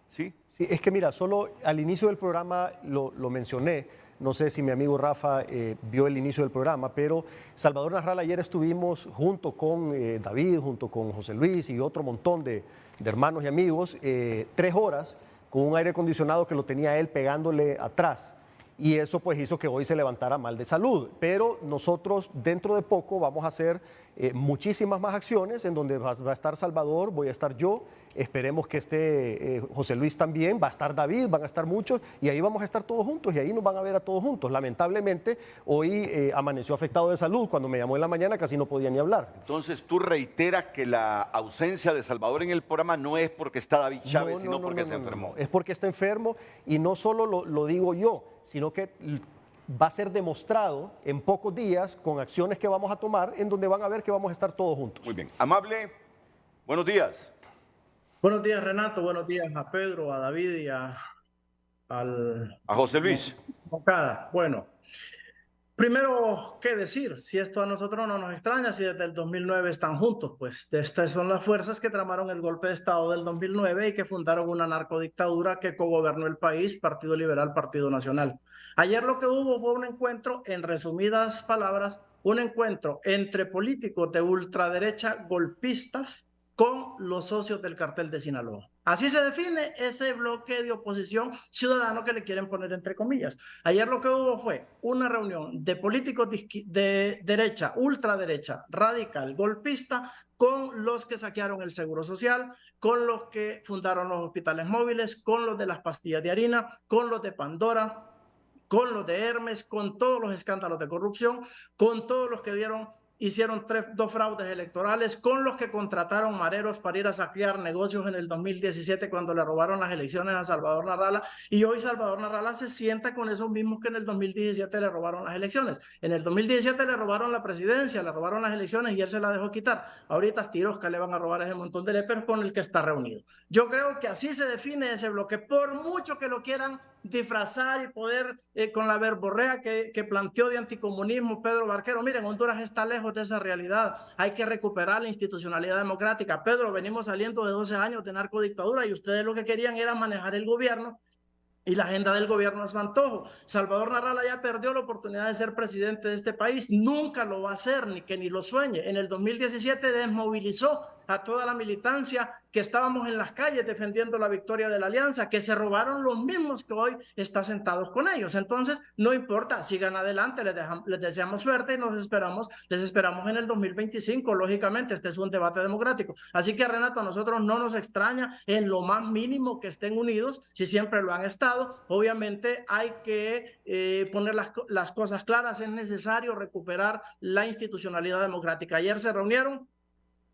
¿Sí? Sí, es que mira, solo al inicio del programa lo mencioné, no sé si mi amigo Rafa vio el inicio del programa, pero Salvador Narrala ayer estuvimos junto con David, junto con José Luis y otro montón de hermanos y amigos, 3 horas con un aire acondicionado que lo tenía él pegándole atrás. Y eso pues hizo que hoy se levantara mal de salud. Pero nosotros dentro de poco vamos a hacer muchísimas más acciones en donde va a estar Salvador, voy a estar yo esperemos que esté José Luis también, va a estar David, van a estar muchos y ahí vamos a estar todos juntos y ahí nos van a ver a todos juntos. Lamentablemente hoy amaneció afectado de salud, cuando me llamó en la mañana casi no podía ni hablar. Entonces tú reiteras que la ausencia de Salvador en el programa no es porque está David Chávez, sino porque se enfermó. Es porque está enfermo y no solo lo digo yo, sino que va a ser demostrado en pocos días con acciones que vamos a tomar en donde van a ver que vamos a estar todos juntos. Muy bien. Amable, buenos días. Buenos días, Renato. Buenos días a Pedro, a David y a José Luis. Bueno, primero, ¿qué decir? Si esto a nosotros no nos extraña, si desde el 2009 están juntos, pues estas son las fuerzas que tramaron el golpe de Estado del 2009 y que fundaron una narcodictadura que cogobernó el país, Partido Liberal, Partido Nacional. Ayer lo que hubo fue un encuentro, en resumidas palabras, un encuentro entre políticos de ultraderecha golpistas con los socios del cartel de Sinaloa. Así se define ese bloque de oposición ciudadano que le quieren poner entre comillas. Ayer lo que hubo fue una reunión de políticos de derecha, ultraderecha, radical, golpista, con los que saquearon el Seguro Social, con los que fundaron los hospitales móviles, con los de las pastillas de harina, con los de Pandora, con los de Hermes, con todos los escándalos de corrupción, con todos los que hicieron dos fraudes electorales, con los que contrataron mareros para ir a saquear negocios en el 2017 cuando le robaron las elecciones a Salvador Narrala, y hoy Salvador Narrala se sienta con esos mismos que en el 2017 le robaron las elecciones. En el 2017 le robaron la presidencia, le robaron las elecciones y él se la dejó quitar. Ahorita a Tirosca le van a robar ese montón de leperos con el que está reunido. Yo creo que así se define ese bloque, por mucho que lo quieran disfrazar y poder con la verborrea que planteó de anticomunismo Pedro Barquero. Miren, Honduras está lejos de esa realidad. Hay que recuperar la institucionalidad democrática. Pedro, venimos saliendo de 12 años de narcodictadura y ustedes lo que querían era manejar el gobierno y la agenda del gobierno a su antojo. Salvador Narrala ya perdió la oportunidad de ser presidente de este país. Nunca lo va a hacer, ni lo sueñe. En el 2017 desmovilizó a toda la militancia que estábamos en las calles defendiendo la victoria de la alianza, que se robaron los mismos que hoy están sentados con ellos. Entonces, no importa, sigan adelante, les deseamos suerte y les esperamos en el 2025. Lógicamente, este es un debate democrático. Así que, Renato, a nosotros no nos extraña en lo más mínimo que estén unidos, si siempre lo han estado. Obviamente, hay que poner las cosas claras. Es necesario recuperar la institucionalidad democrática. Ayer se reunieron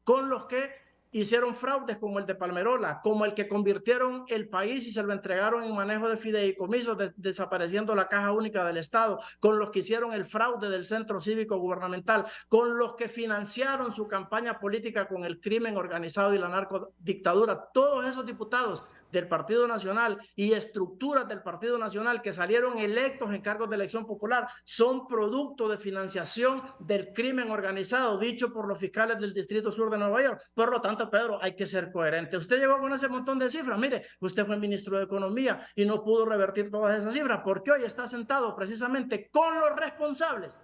con los que hicieron fraudes como el de Palmerola, como el que convirtieron el país y se lo entregaron en manejo de fideicomisos, desapareciendo la caja única del Estado, con los que hicieron el fraude del centro cívico gubernamental, con los que financiaron su campaña política con el crimen organizado y la narcodictadura. Todos esos diputados del Partido Nacional y estructuras del Partido Nacional que salieron electos en cargos de elección popular son producto de financiación del crimen organizado, dicho por los fiscales del Distrito Sur de Nueva York. Por lo tanto, Pedro, hay que ser coherente. Usted llegó con ese montón de cifras. Mire, usted fue ministro de Economía y no pudo revertir todas esas cifras porque hoy está sentado precisamente con los responsables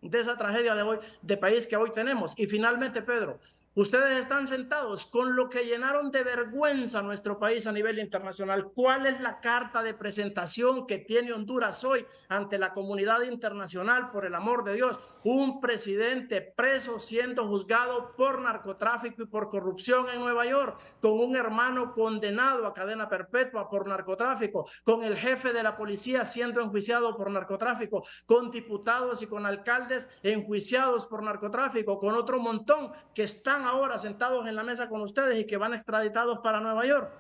de esa tragedia de país que hoy tenemos. Y finalmente, Pedro, ustedes están sentados con lo que llenaron de vergüenza a nuestro país a nivel internacional. ¿Cuál es la carta de presentación que tiene Honduras hoy ante la comunidad internacional? Por el amor de Dios, un presidente preso siendo juzgado por narcotráfico y por corrupción en Nueva York, con un hermano condenado a cadena perpetua por narcotráfico, con el jefe de la policía siendo enjuiciado por narcotráfico, con diputados y con alcaldes enjuiciados por narcotráfico, con otro montón que están ahora sentados en la mesa con ustedes y que van extraditados para Nueva York,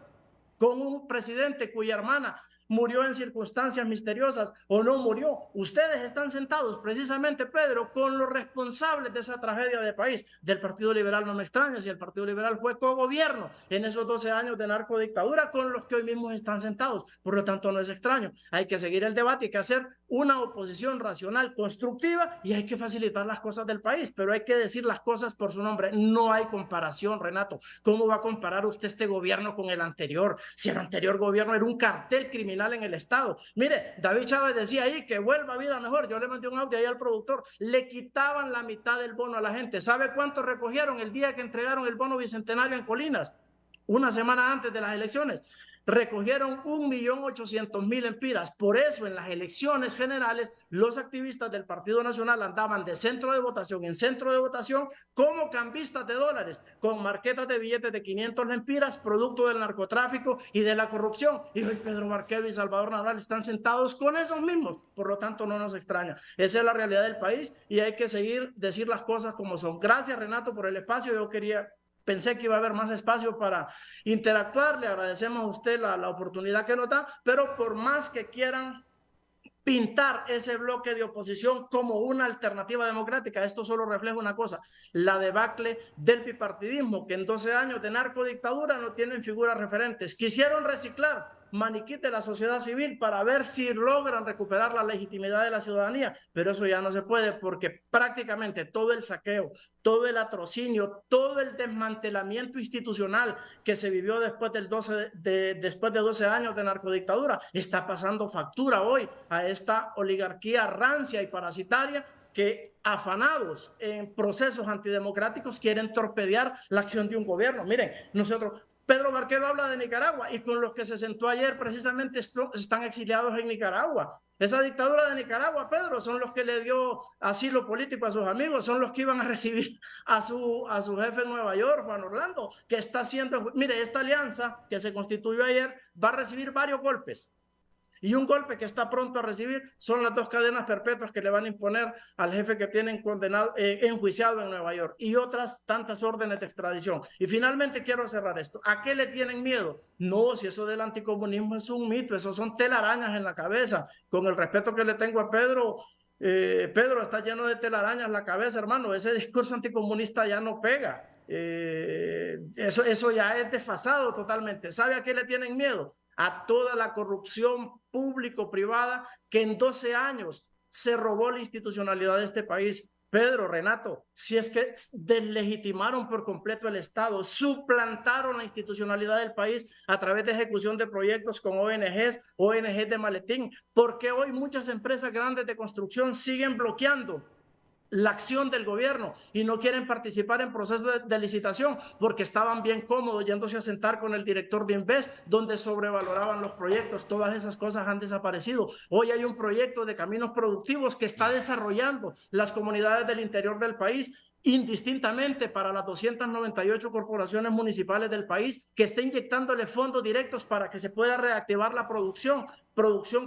con un presidente cuya hermana murió en circunstancias misteriosas o no murió. Ustedes están sentados precisamente, Pedro, con los responsables de esa tragedia de país. Del Partido Liberal no me extraña, si el Partido Liberal fue cogobierno en esos 12 años de narcodictadura con los que hoy mismos están sentados. Por lo tanto, no es extraño. Hay que seguir el debate, hay que hacer una oposición racional, constructiva, y hay que facilitar las cosas del país, pero hay que decir las cosas por su nombre. No hay comparación, Renato. ¿Cómo va a comparar usted este gobierno con el anterior? Si el anterior gobierno era un cartel criminal en el Estado. Mire, David Chávez decía ahí que vuelva a vida mejor. Yo le mandé un audio ahí al productor. Le quitaban la mitad del bono a la gente. ¿Sabe cuánto recogieron el día que entregaron el bono bicentenario en Colinas? Una semana antes de las elecciones. recogieron 1.800.000 empiras. Por eso en las elecciones generales los activistas del Partido Nacional andaban de centro de votación en centro de votación como cambistas de dólares, con marquetas de billetes de 500 lempiras, producto del narcotráfico y de la corrupción. Y hoy Pedro Barquero y Salvador Narrala están sentados con esos mismos. Por lo tanto, no nos extraña. Esa es la realidad del país y hay que seguir decir las cosas como son. Gracias, Renato, por el espacio. Pensé que iba a haber más espacio para interactuar. Le agradecemos a usted la oportunidad que nos da, pero por más que quieran pintar ese bloque de oposición como una alternativa democrática, esto solo refleja una cosa: la debacle del bipartidismo, que en 12 años de narcodictadura no tienen figuras referentes. Quisieron reciclar maniquí de la sociedad civil para ver si logran recuperar la legitimidad de la ciudadanía, pero eso ya no se puede, porque prácticamente todo el saqueo, todo el atrocinio, todo el desmantelamiento institucional que se vivió después después de 12 años de narcodictadura está pasando factura hoy a esta oligarquía rancia y parasitaria que, afanados en procesos antidemocráticos, quieren torpedear la acción de un gobierno. Miren, Pedro Barquero habla de Nicaragua y con los que se sentó ayer precisamente están exiliados en Nicaragua. Esa dictadura de Nicaragua, Pedro, son los que le dio asilo político a sus amigos, son los que iban a recibir a su jefe en Nueva York, Juan Orlando, que está haciendo... Mire, esta alianza que se constituyó ayer va a recibir varios golpes. Y un golpe que está pronto a recibir son las 2 cadenas perpetuas que le van a imponer al jefe que tienen condenado, enjuiciado en Nueva York, y otras tantas órdenes de extradición. Y finalmente quiero cerrar esto. ¿A qué le tienen miedo? No, si eso del anticomunismo es un mito, eso son telarañas en la cabeza. Con el respeto que le tengo a Pedro, Pedro está lleno de telarañas la cabeza, hermano. Ese discurso anticomunista ya no pega. Eso ya es desfasado totalmente. ¿Sabe a qué le tienen miedo? A toda la corrupción público-privada que en 12 años se robó la institucionalidad de este país. Pedro, Renato, si es que deslegitimaron por completo el Estado, suplantaron la institucionalidad del país a través de ejecución de proyectos con ONGs de maletín, ¿por qué hoy muchas empresas grandes de construcción siguen bloqueando la acción del gobierno y no quieren participar en procesos de licitación? Porque estaban bien cómodos yéndose a sentar con el director de Invest, donde sobrevaloraban los proyectos. Todas esas cosas han desaparecido. Hoy hay un proyecto de caminos productivos que está desarrollando las comunidades del interior del país, indistintamente para las 298 corporaciones municipales del país, que está inyectándole fondos directos para que se pueda reactivar la producción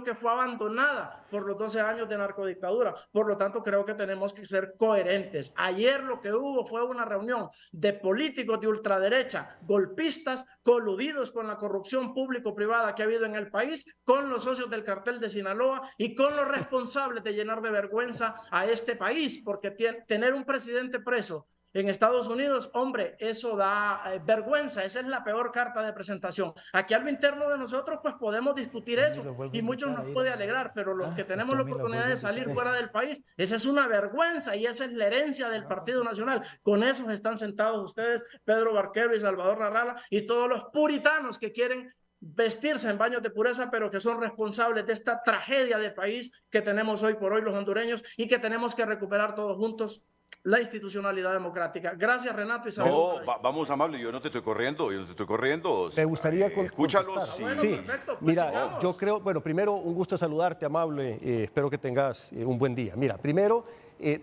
que fue abandonada por los 12 años de narcodictadura. Por lo tanto, creo que tenemos que ser coherentes. Ayer lo que hubo fue una reunión de políticos de ultraderecha, golpistas, coludidos con la corrupción público-privada que ha habido en el país, con los socios del cartel de Sinaloa y con los responsables de llenar de vergüenza a este país, porque tener un presidente preso en Estados Unidos, hombre, eso da vergüenza. Esa es la peor carta de presentación. Aquí a lo interno de nosotros pues podemos discutir eso y muchos nos puede alegrar, pero los que tenemos la oportunidad de salir fuera del país, esa es una vergüenza y esa es la herencia del Partido Nacional. Con esos están sentados ustedes, Pedro Barquero y Salvador Narrala, y todos los puritanos que quieren vestirse en baños de pureza, pero que son responsables de esta tragedia de país que tenemos hoy por hoy los hondureños y que tenemos que recuperar todos juntos la institucionalidad democrática. Gracias, Renato y saludos. No, vamos, Amable, yo no te estoy corriendo, Me gustaría escúchalos. Sí, perfecto, pues mira, sigamos. yo creo, bueno, primero un gusto saludarte, Amable, espero que tengas un buen día. Mira, primero,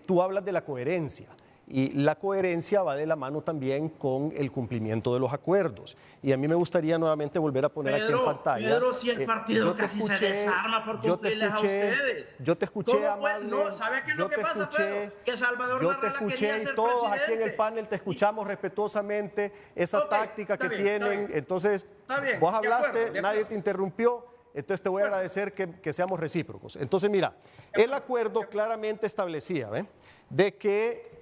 tú hablas de la coherencia. Y la coherencia va de la mano también con el cumplimiento de los acuerdos. Y a mí me gustaría nuevamente volver a poner aquí en pantalla. Pedro, si el partido casi se desarma por cumplirles a ustedes. Yo te escuché, Amable. No, ¿sabe qué es lo que pasa, Pedro? Que Salvador Narrala quería ser y todos presidente. aquí en el panel te escuchamos respetuosamente esa táctica que tienen. Entonces, vos hablaste, nadie te interrumpió. Entonces te voy a agradecer que seamos recíprocos. Entonces, mira, el acuerdo claramente establecía de que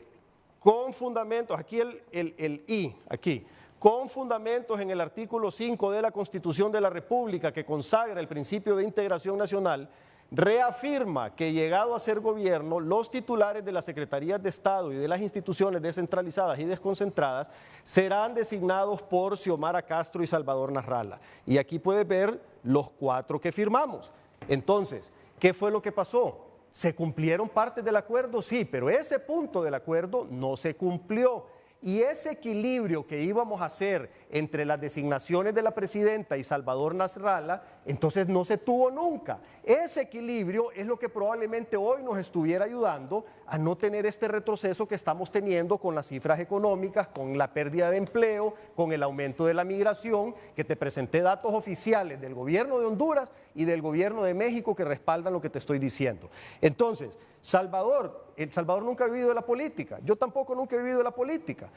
con fundamentos, aquí con fundamentos en el artículo 5 de la Constitución de la República, que consagra el principio de integración nacional, reafirma que, llegado a ser gobierno, los titulares de las secretarías de Estado y de las instituciones descentralizadas y desconcentradas serán designados por Xiomara Castro y Salvador Narrala. Y aquí puedes ver los 4 que firmamos. Entonces, ¿qué fue lo que pasó? ¿Se cumplieron partes del acuerdo? Sí, pero ese punto del acuerdo no se cumplió. Y ese equilibrio que íbamos a hacer entre las designaciones de la presidenta y Salvador Nasralla, entonces no se tuvo nunca. Ese equilibrio es lo que probablemente hoy nos estuviera ayudando a no tener este retroceso que estamos teniendo con las cifras económicas, con la pérdida de empleo, con el aumento de la migración, que te presenté datos oficiales del gobierno de Honduras y del gobierno de México que respaldan lo que te estoy diciendo. Entonces, El Salvador nunca ha vivido de la política, yo tampoco nunca he vivido de la política.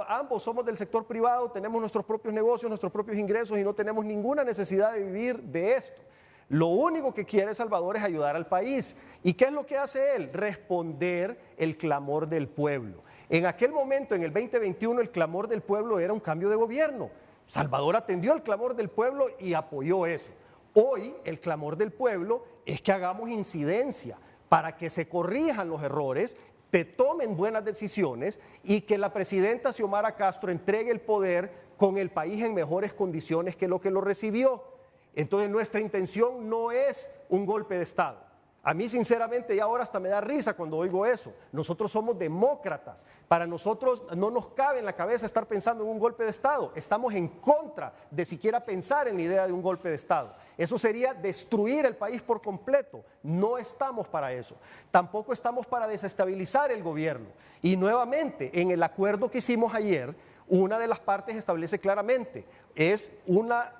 Ambos somos del sector privado, tenemos nuestros propios negocios, nuestros propios ingresos y no tenemos ninguna necesidad de vivir de esto. Lo único que quiere El Salvador es ayudar al país. ¿Y qué es lo que hace él? Responder el clamor del pueblo. En aquel momento, en el 2021, el clamor del pueblo era un cambio de gobierno. Salvador atendió el clamor del pueblo y apoyó eso. Hoy el clamor del pueblo es que hagamos incidencia para que se corrijan los errores, te tomen buenas decisiones y que la presidenta Xiomara Castro entregue el poder con el país en mejores condiciones que lo recibió. Entonces nuestra intención no es un golpe de Estado. A mí sinceramente ya ahora hasta me da risa cuando oigo eso. Nosotros somos demócratas. Para nosotros no nos cabe en la cabeza estar pensando en un golpe de Estado. Estamos en contra de siquiera pensar en la idea de un golpe de Estado. Eso sería destruir el país por completo. No estamos para eso. Tampoco estamos para desestabilizar el gobierno. Y nuevamente, en el acuerdo que hicimos ayer, una de las partes establece claramente, es una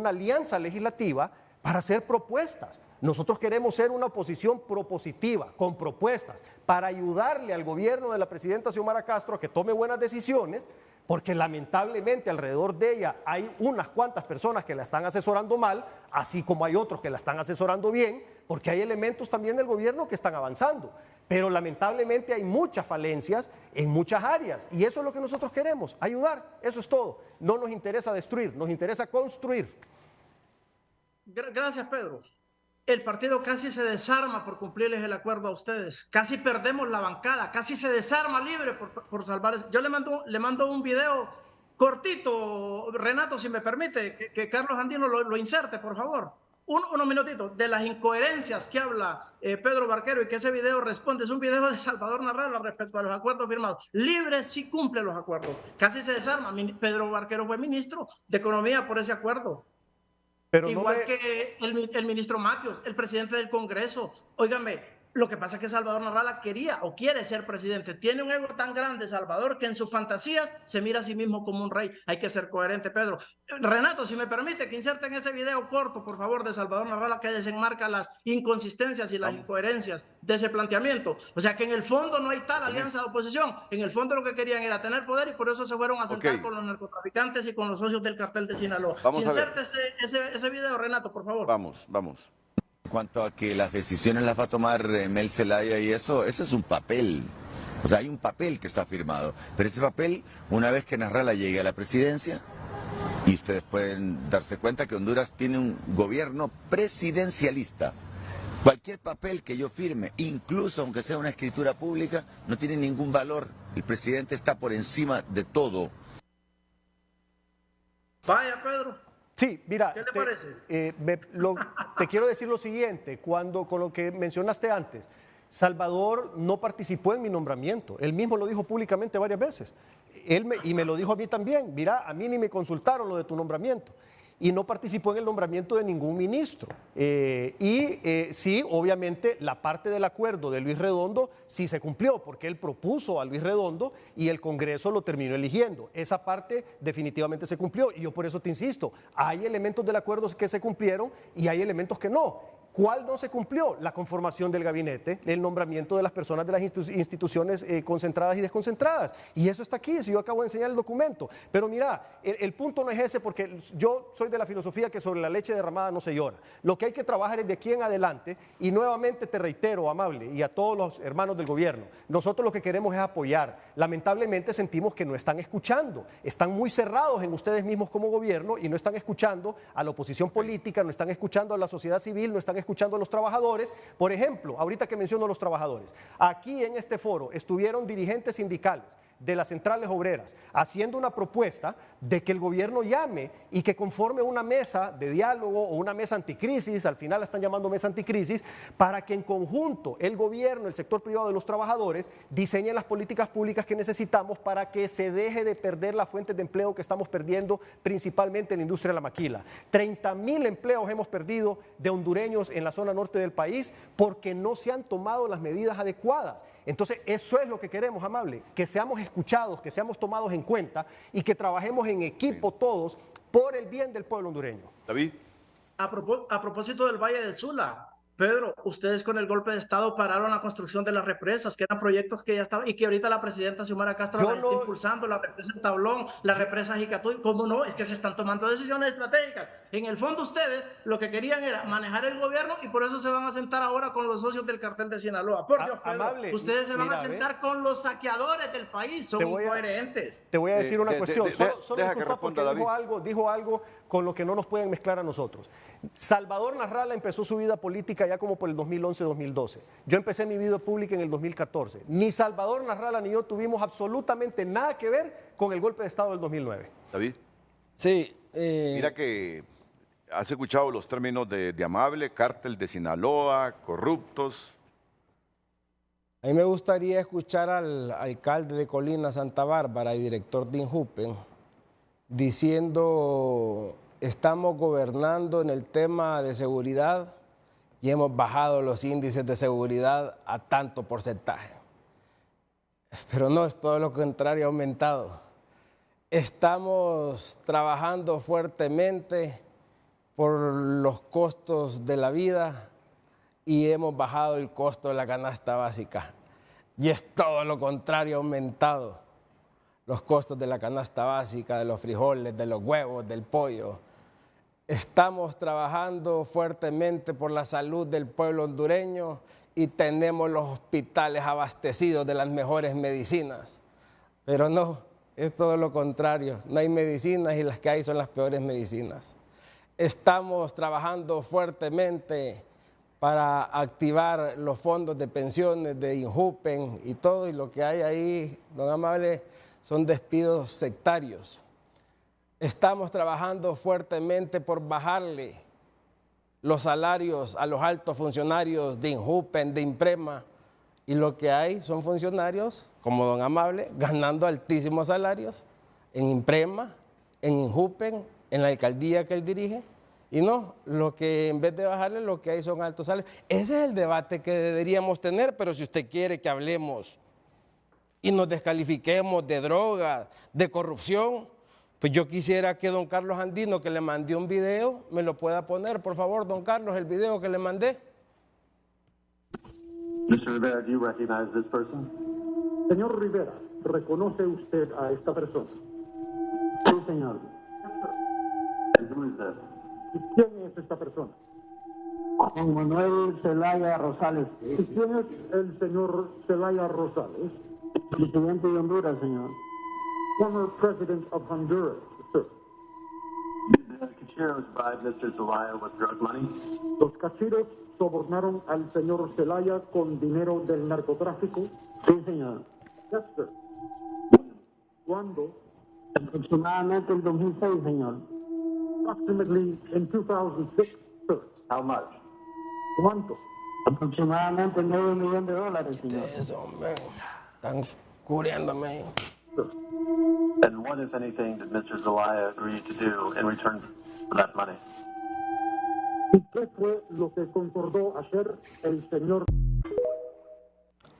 alianza legislativa para hacer propuestas. Nosotros queremos ser una oposición propositiva, con propuestas, para ayudarle al gobierno de la presidenta Xiomara Castro a que tome buenas decisiones, porque lamentablemente alrededor de ella hay unas cuantas personas que la están asesorando mal, así como hay otros que la están asesorando bien, porque hay elementos también del gobierno que están avanzando. Pero lamentablemente hay muchas falencias en muchas áreas, y eso es lo que nosotros queremos, ayudar, eso es todo. No nos interesa destruir, nos interesa construir. Gracias, Pedro. El partido casi se desarma por cumplirles el acuerdo a ustedes. Casi perdemos la bancada, casi se desarma Libre por salvar. Yo le mando un video cortito, Renato, si me permite, que Carlos Andino lo inserte, por favor. Unos minutitos de las incoherencias que habla Pedro Barquero y que ese video responde. Es un video de Salvador Nasralla respecto a los acuerdos firmados. Libre sí cumple los acuerdos. Casi se desarma. Pedro Barquero fue ministro de Economía por ese acuerdo. Pero igual que el ministro Matios, el presidente del Congreso. Óigame, lo que pasa es que Salvador Nasralla quería o quiere ser presidente. Tiene un ego tan grande, Salvador, que en sus fantasías se mira a sí mismo como un rey. Hay que ser coherente, Pedro. Renato, si me permite que inserten ese video corto, por favor, de Salvador Nasralla, que desenmarca las inconsistencias y las incoherencias de ese planteamiento. O sea, que en el fondo no hay tal alianza de oposición. En el fondo lo que querían era tener poder y por eso se fueron a sentar con los narcotraficantes y con los socios del cartel de Sinaloa. Inserte ese video, Renato, por favor. Vamos. En cuanto a que las decisiones las va a tomar Mel Zelaya y eso es un papel. O sea, hay un papel que está firmado. Pero ese papel, una vez que Nasralla llegue a la presidencia, y ustedes pueden darse cuenta que Honduras tiene un gobierno presidencialista. Cualquier papel que yo firme, incluso aunque sea una escritura pública, no tiene ningún valor. El presidente está por encima de todo. Vaya, Pedro. Sí, mira, ¿Qué le parece? Te quiero decir lo siguiente, con lo que mencionaste antes, Salvador no participó en mi nombramiento, él mismo lo dijo públicamente varias veces, y me lo dijo a mí también, mira, a mí ni me consultaron lo de tu nombramiento, y no participó en el nombramiento de ningún ministro. Sí, obviamente, la parte del acuerdo de Luis Redondo sí se cumplió, porque él propuso a Luis Redondo y el Congreso lo terminó eligiendo. Esa parte definitivamente se cumplió, y yo por eso te insisto, hay elementos del acuerdo que se cumplieron y hay elementos que no. ¿Cuál no se cumplió? La conformación del gabinete, el nombramiento de las personas de las instituciones concentradas y desconcentradas. Y eso está aquí, si yo acabo de enseñar el documento. Pero mira, el punto no es ese, porque yo soy de la filosofía que sobre la leche derramada no se llora. Lo que hay que trabajar es de aquí en adelante, y nuevamente te reitero, Amable, y a todos los hermanos del gobierno, nosotros lo que queremos es apoyar. Lamentablemente sentimos que no están escuchando, están muy cerrados en ustedes mismos como gobierno y no están escuchando a la oposición política, no están escuchando a la sociedad civil, no están escuchando a los trabajadores. Por ejemplo, ahorita que menciono a los trabajadores, aquí en este foro estuvieron dirigentes sindicales de las centrales obreras, haciendo una propuesta de que el gobierno llame y que conforme una mesa de diálogo o una mesa anticrisis, al final la están llamando mesa anticrisis, para que en conjunto el gobierno, el sector privado de los trabajadores diseñen las políticas públicas que necesitamos para que se deje de perder las fuentes de empleo que estamos perdiendo principalmente en la industria de la maquila. 30.000 empleos hemos perdido de hondureños en la zona norte del país porque no se han tomado las medidas adecuadas. Entonces, eso es lo que queremos, Amable, que seamos escuchados, que seamos tomados en cuenta y que trabajemos en equipo todos por el bien del pueblo hondureño. David. A propósito del Valle del Sula, Pedro, ustedes con el golpe de Estado pararon la construcción de las represas, que eran proyectos que ya estaban y que ahorita la presidenta Xiomara Castro la está impulsando, la represa El Tablón, la represa Jicatuy. ¿Cómo no? Es que se están tomando decisiones estratégicas. En el fondo ustedes lo que querían era manejar el gobierno y por eso se van a sentar ahora con los socios del cartel de Sinaloa. Por Dios, Pedro, Amable, ustedes se van a sentar con los saqueadores del país, son incoherentes. Te voy a decir una cuestión, solo disculpa porque dijo algo con lo que no nos pueden mezclar a nosotros. Salvador Narrala empezó su vida política ya como por el 2011-2012. Yo empecé mi vida pública en el 2014. Ni Salvador Narrala ni yo tuvimos absolutamente nada que ver con el golpe de Estado del 2009. David. Sí. Mira que has escuchado los términos de Amable, cártel de Sinaloa, corruptos. A mí me gustaría escuchar al alcalde de Colina, Santa Bárbara, y director de Injupen, diciendo: estamos gobernando en el tema de seguridad y hemos bajado los índices de seguridad a tanto porcentaje. Pero no, es todo lo contrario, ha aumentado. Estamos trabajando fuertemente por los costos de la vida y hemos bajado el costo de la canasta básica. Y es todo lo contrario, ha aumentado los costos de la canasta básica, de los frijoles, de los huevos, del pollo. Estamos trabajando fuertemente por la salud del pueblo hondureño y tenemos los hospitales abastecidos de las mejores medicinas. Pero no, es todo lo contrario. No hay medicinas y las que hay son las peores medicinas. Estamos trabajando fuertemente para activar los fondos de pensiones de Injupen y todo, y lo que hay ahí, don Amable, son despidos sectarios. Estamos trabajando fuertemente por bajarle los salarios a los altos funcionarios de Injupen, de Imprema, y lo que hay son funcionarios, como don Amable, ganando altísimos salarios en Imprema, en Injupen, en la alcaldía que él dirige, y no, lo que en vez de bajarle, lo que hay son altos salarios. Ese es el debate que deberíamos tener, pero si usted quiere que hablemos y nos descalifiquemos de drogas, de corrupción, pues yo quisiera que don Carlos Andino, que le mandé un video, me lo pueda poner, por favor, don Carlos, el video que le mandé. Mr. Rivera, do you recognize this person? Señor Rivera, ¿reconoce usted a esta persona? Sí, señor. And who is that? ¿Y quién es esta persona? Juan Manuel Zelaya Rosales. ¿Y quién es el señor Zelaya Rosales? Presidente de Honduras, señor. Former President of Honduras, sir. Did the Cacheros bribe Mr. Zelaya with drug money? Los cacheros sobornaron al señor Zelaya con dinero del narcotráfico. Sí, señor. Yes, sir. ¿Cuándo? Aproximadamente el 2006, señor. Approximately in 2006, sir. How much? ¿Cuánto? Aproximadamente $9 millones, señor. Eso, hombre. Están cubriéndome. And what, if anything, did Mr. Zelaya agree to do in return for that money? ¿Y qué fue lo que concordó hacer el señor?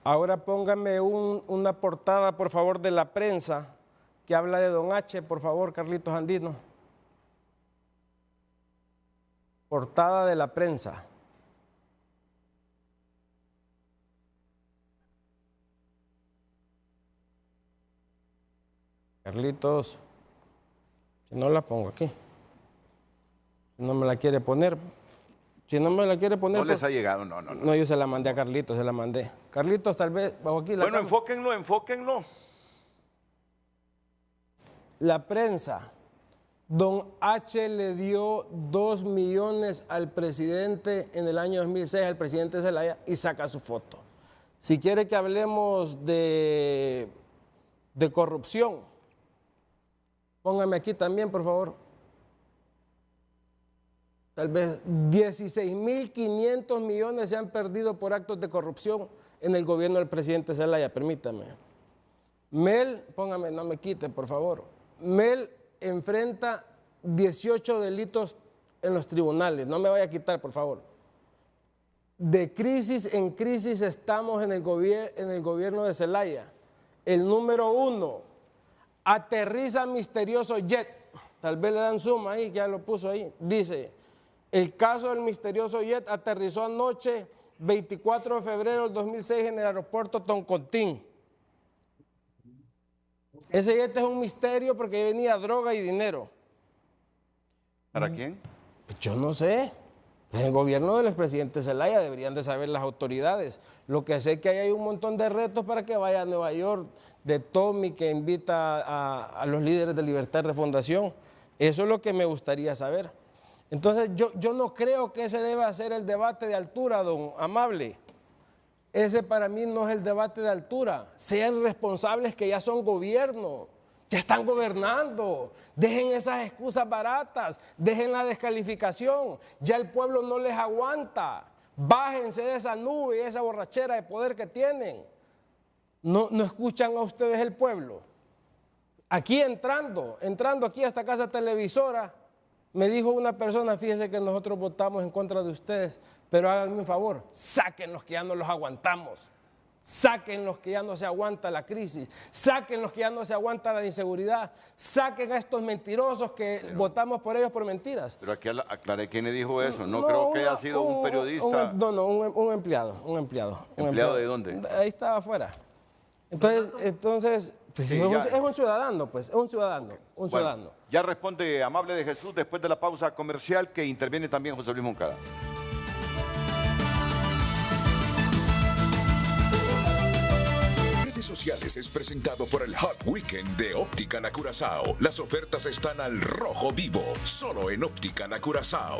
Ahora póngame una portada, por favor, de la prensa que habla de don H, por favor, Carlitos Andino. Portada de la prensa. Carlitos, si no la pongo aquí, si no me la quiere poner, No les ha llegado, no. No, yo se la mandé a Carlitos, se la mandé. Carlitos, tal vez, bajo aquí la Bueno, cámara. enfóquenlo. La prensa. Don H le dio 2 millones al presidente en el año 2006, al presidente Zelaya, y saca su foto. Si quiere que hablemos de de corrupción. Póngame aquí también, por favor. Tal vez 16.500 millones se han perdido por actos de corrupción en el gobierno del presidente Zelaya, permítame. Mel, póngame, no me quite, por favor. Mel enfrenta 18 delitos en los tribunales, no me vaya a quitar, por favor. De crisis en crisis estamos en el gobierno de Zelaya. El número 1, aterriza misterioso jet. Tal vez le dan suma ahí, ya lo puso ahí. Dice, el caso del misterioso jet aterrizó anoche, 24 de febrero del 2006, en el aeropuerto Toncontín. Ese jet es un misterio porque venía droga y dinero. ¿Para quién? Yo no sé. En el gobierno del expresidente Zelaya deberían de saber las autoridades. Lo que sé es que ahí hay un montón de retos para que vaya a Nueva York, de Tommy, que invita a los líderes de Libertad y Refundación. Eso es lo que me gustaría saber. Entonces yo no creo que ese deba ser el debate de altura, don Amable. Ese para mí no es el debate de altura. Sean responsables, que ya son gobierno. Ya están gobernando, dejen esas excusas baratas, dejen la descalificación, ya el pueblo no les aguanta, bájense de esa nube y esa borrachera de poder que tienen. No escuchan a ustedes el pueblo. Aquí entrando aquí a esta casa televisora, me dijo una persona, fíjese que nosotros votamos en contra de ustedes, pero háganme un favor, sáquenlos que ya no los aguantamos. Saquen los que ya no se aguanta la crisis, saquen los que ya no se aguanta la inseguridad, saquen a estos mentirosos que votamos por ellos por mentiras. Pero aquí aclaré quién le dijo eso, no creo que haya sido un periodista. Un empleado. ¿Empleado de dónde? Ahí estaba afuera. Entonces pues, sí, es un ciudadano, pues, es un ciudadano, un ciudadano. Ya responde Amable de Jesús después de la pausa comercial, que interviene también José Luis Moncada. Sociales es presentado por el Hot Weekend de Óptica La Curazao. Las ofertas están al rojo vivo, solo en Óptica La Curazao.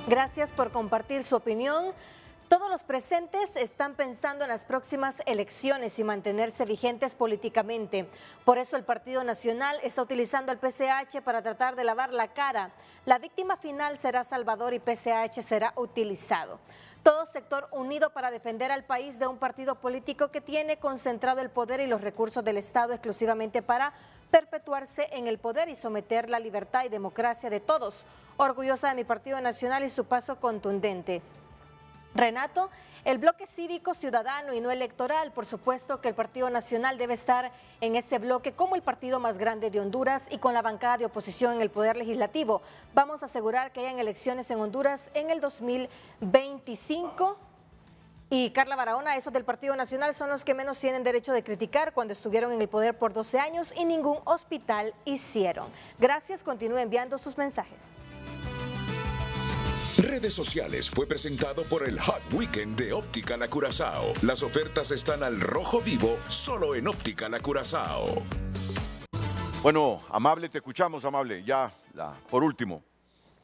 Gracias por compartir su opinión. Todos los presentes están pensando en las próximas elecciones y mantenerse vigentes políticamente. Por eso el Partido Nacional está utilizando al PCH para tratar de lavar la cara. La víctima final será Salvador y PCH será utilizado. Todo sector unido para defender al país de un partido político que tiene concentrado el poder y los recursos del Estado exclusivamente para perpetuarse en el poder y someter la libertad y democracia de todos. Orgullosa de mi Partido Nacional y su paso contundente. Renato, el bloque cívico, ciudadano y no electoral, por supuesto que el Partido Nacional debe estar en ese bloque como el partido más grande de Honduras y con la bancada de oposición en el Poder Legislativo. Vamos a asegurar que hayan elecciones en Honduras en el 2025. Y Carla Barahona, esos del Partido Nacional son los que menos tienen derecho de criticar cuando estuvieron en el poder por 12 años y ningún hospital hicieron. Gracias, continúe enviando sus mensajes. Redes sociales fue presentado por el Hot Weekend de Óptica La Curazao. Las ofertas están al rojo vivo, solo en Óptica La Curazao. Bueno, Amable, te escuchamos, Amable. Ya, por último.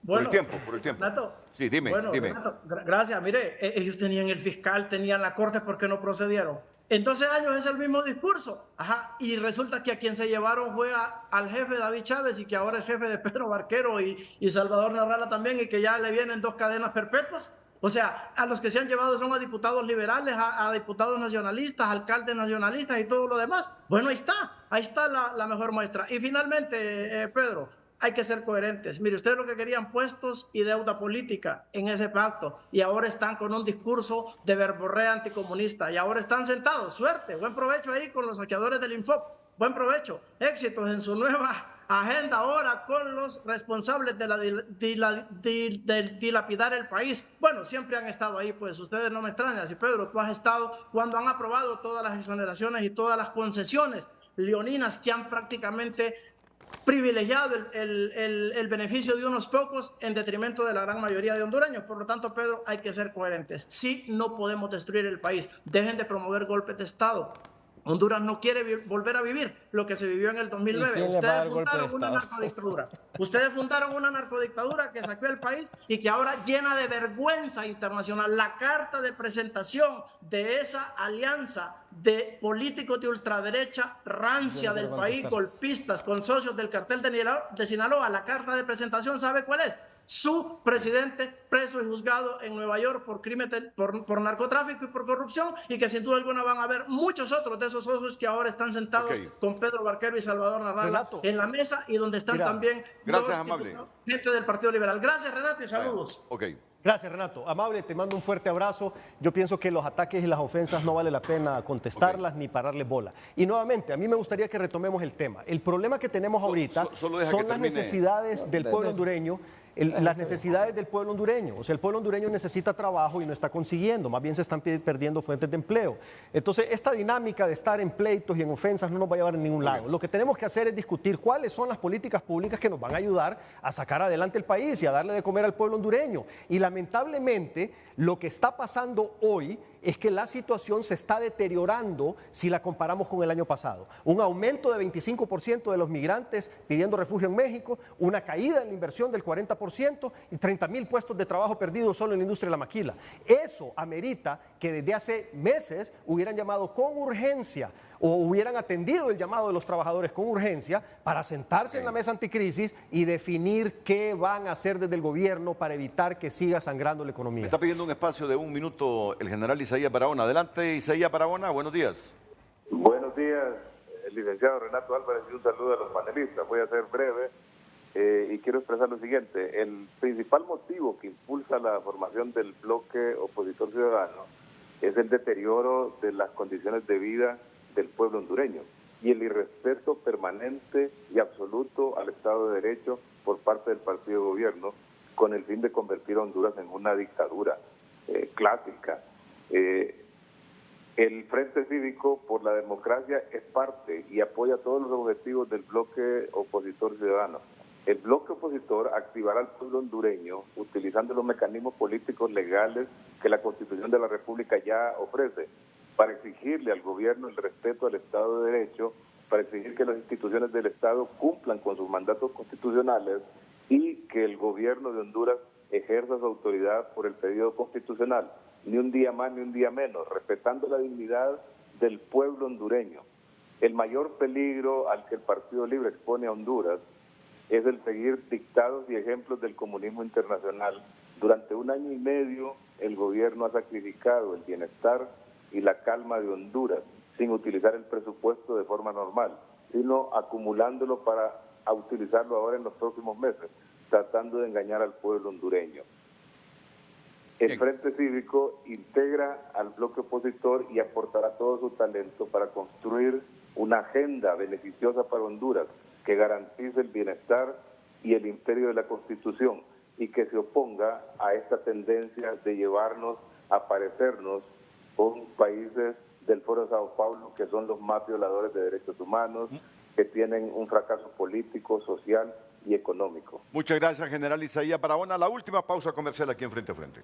Bueno, por el tiempo. Renato, sí, dime. Renato, gracias. Mire, ellos tenían el fiscal, tenían la corte, ¿por qué no procedieron? En 12 años es el mismo discurso. Ajá, y resulta que a quien se llevaron fue al jefe David Chávez, y que ahora es jefe de Pedro Barquero y Salvador Narrala también, y que ya le vienen 2 cadenas perpetuas. O sea, a los que se han llevado son a diputados liberales, a diputados nacionalistas, alcaldes nacionalistas y todo lo demás. Bueno, ahí está la mejor muestra. Y finalmente, Pedro, hay que ser coherentes. Mire, ustedes lo que querían puestos y deuda política en ese pacto, y ahora están con un discurso de verborrea anticomunista, y ahora están sentados. Suerte, buen provecho ahí con los saqueadores del Infop, buen provecho, éxitos en su nueva agenda ahora con los responsables de dilapidar el país. Bueno, siempre han estado ahí, pues ustedes no me extrañan. Si Pedro, tú has estado cuando han aprobado todas las exoneraciones y todas las concesiones leoninas que han prácticamente privilegiado el beneficio de unos pocos en detrimento de la gran mayoría de hondureños. Por lo tanto, Pedro, hay que ser coherentes. Sí, no podemos destruir el país. Dejen de promover golpes de Estado. Honduras no quiere volver a vivir lo que se vivió en el 2009. ¿Y quién le va a dar Ustedes golpe de fundaron una Estado? narcodictadura. Ustedes fundaron una narcodictadura que saqueó el país y que ahora llena de vergüenza internacional. La carta de presentación de esa alianza de políticos de ultraderecha rancia del país, golpistas, con socios del cartel de Sinaloa, la carta de presentación, ¿sabe cuál es? Su presidente preso y juzgado en Nueva York por por narcotráfico y por corrupción, y que sin duda alguna van a haber muchos otros de esos socios que ahora están sentados con Pedro Barquero y Salvador Narrala en la mesa, y donde están también gente del Partido Liberal. Gracias, Renato, y saludos. Gracias, Renato. Amable, te mando un fuerte abrazo. Yo pienso que los ataques y las ofensas no vale la pena contestarlas ni pararles bola. Y nuevamente, a mí me gustaría que retomemos el tema. El problema que tenemos ahorita son las necesidades del pueblo hondureño. Las necesidades del pueblo hondureño. O sea, el pueblo hondureño necesita trabajo y no está consiguiendo, más bien se están perdiendo fuentes de empleo. Entonces, esta dinámica de estar en pleitos y en ofensas no nos va a llevar a ningún lado. Lo que tenemos que hacer es discutir cuáles son las políticas públicas que nos van a ayudar a sacar adelante el país y a darle de comer al pueblo hondureño. Y lamentablemente, lo que está pasando hoy es que la situación se está deteriorando si la comparamos con el año pasado. Un aumento de 25% de los migrantes pidiendo refugio en México, una caída en la inversión del 40% y 30,000 puestos de trabajo perdidos solo en la industria de la maquila. Eso amerita que desde hace meses hubieran llamado con urgencia o hubieran atendido el llamado de los trabajadores con urgencia para sentarse en la mesa anticrisis y definir qué van a hacer desde el gobierno para evitar que siga sangrando la economía. Me está pidiendo un espacio de 1 minuto el general Isaías Barahona. Adelante, Isaías Barahona, buenos días. Buenos días, el licenciado Renato Álvarez, y un saludo a los panelistas. Voy a ser breve y quiero expresar lo siguiente. El principal motivo que impulsa la formación del bloque opositor ciudadano es el deterioro de las condiciones de vida del pueblo hondureño y el irrespeto permanente y absoluto al Estado de Derecho por parte del partido de gobierno, con el fin de convertir a Honduras en una dictadura clásica. El Frente Cívico por la Democracia es parte y apoya todos los objetivos del bloque opositor ciudadano. El bloque opositor activará al pueblo hondureño utilizando los mecanismos políticos legales que la Constitución de la República ya ofrece, para exigirle al gobierno el respeto al Estado de Derecho, para exigir que las instituciones del Estado cumplan con sus mandatos constitucionales y que el gobierno de Honduras ejerza su autoridad por el periodo constitucional, ni un día más ni un día menos, respetando la dignidad del pueblo hondureño. El mayor peligro al que el Partido Libre expone a Honduras es el seguir dictados y ejemplos del comunismo internacional. Durante 1 año y medio el gobierno ha sacrificado el bienestar y la calma de Honduras sin utilizar el presupuesto de forma normal, sino acumulándolo para utilizarlo ahora en los próximos meses, tratando de engañar al pueblo hondureño. El Frente Cívico integra al bloque opositor y aportará todo su talento para construir una agenda beneficiosa para Honduras que garantice el bienestar y el imperio de la Constitución y que se oponga a esta tendencia de llevarnos a parecernos con países del Foro de Sao Paulo, que son los más violadores de derechos humanos, que tienen un fracaso político, social y económico. Muchas gracias, general Isaías Barahona. La última pausa comercial aquí en Frente a Frente.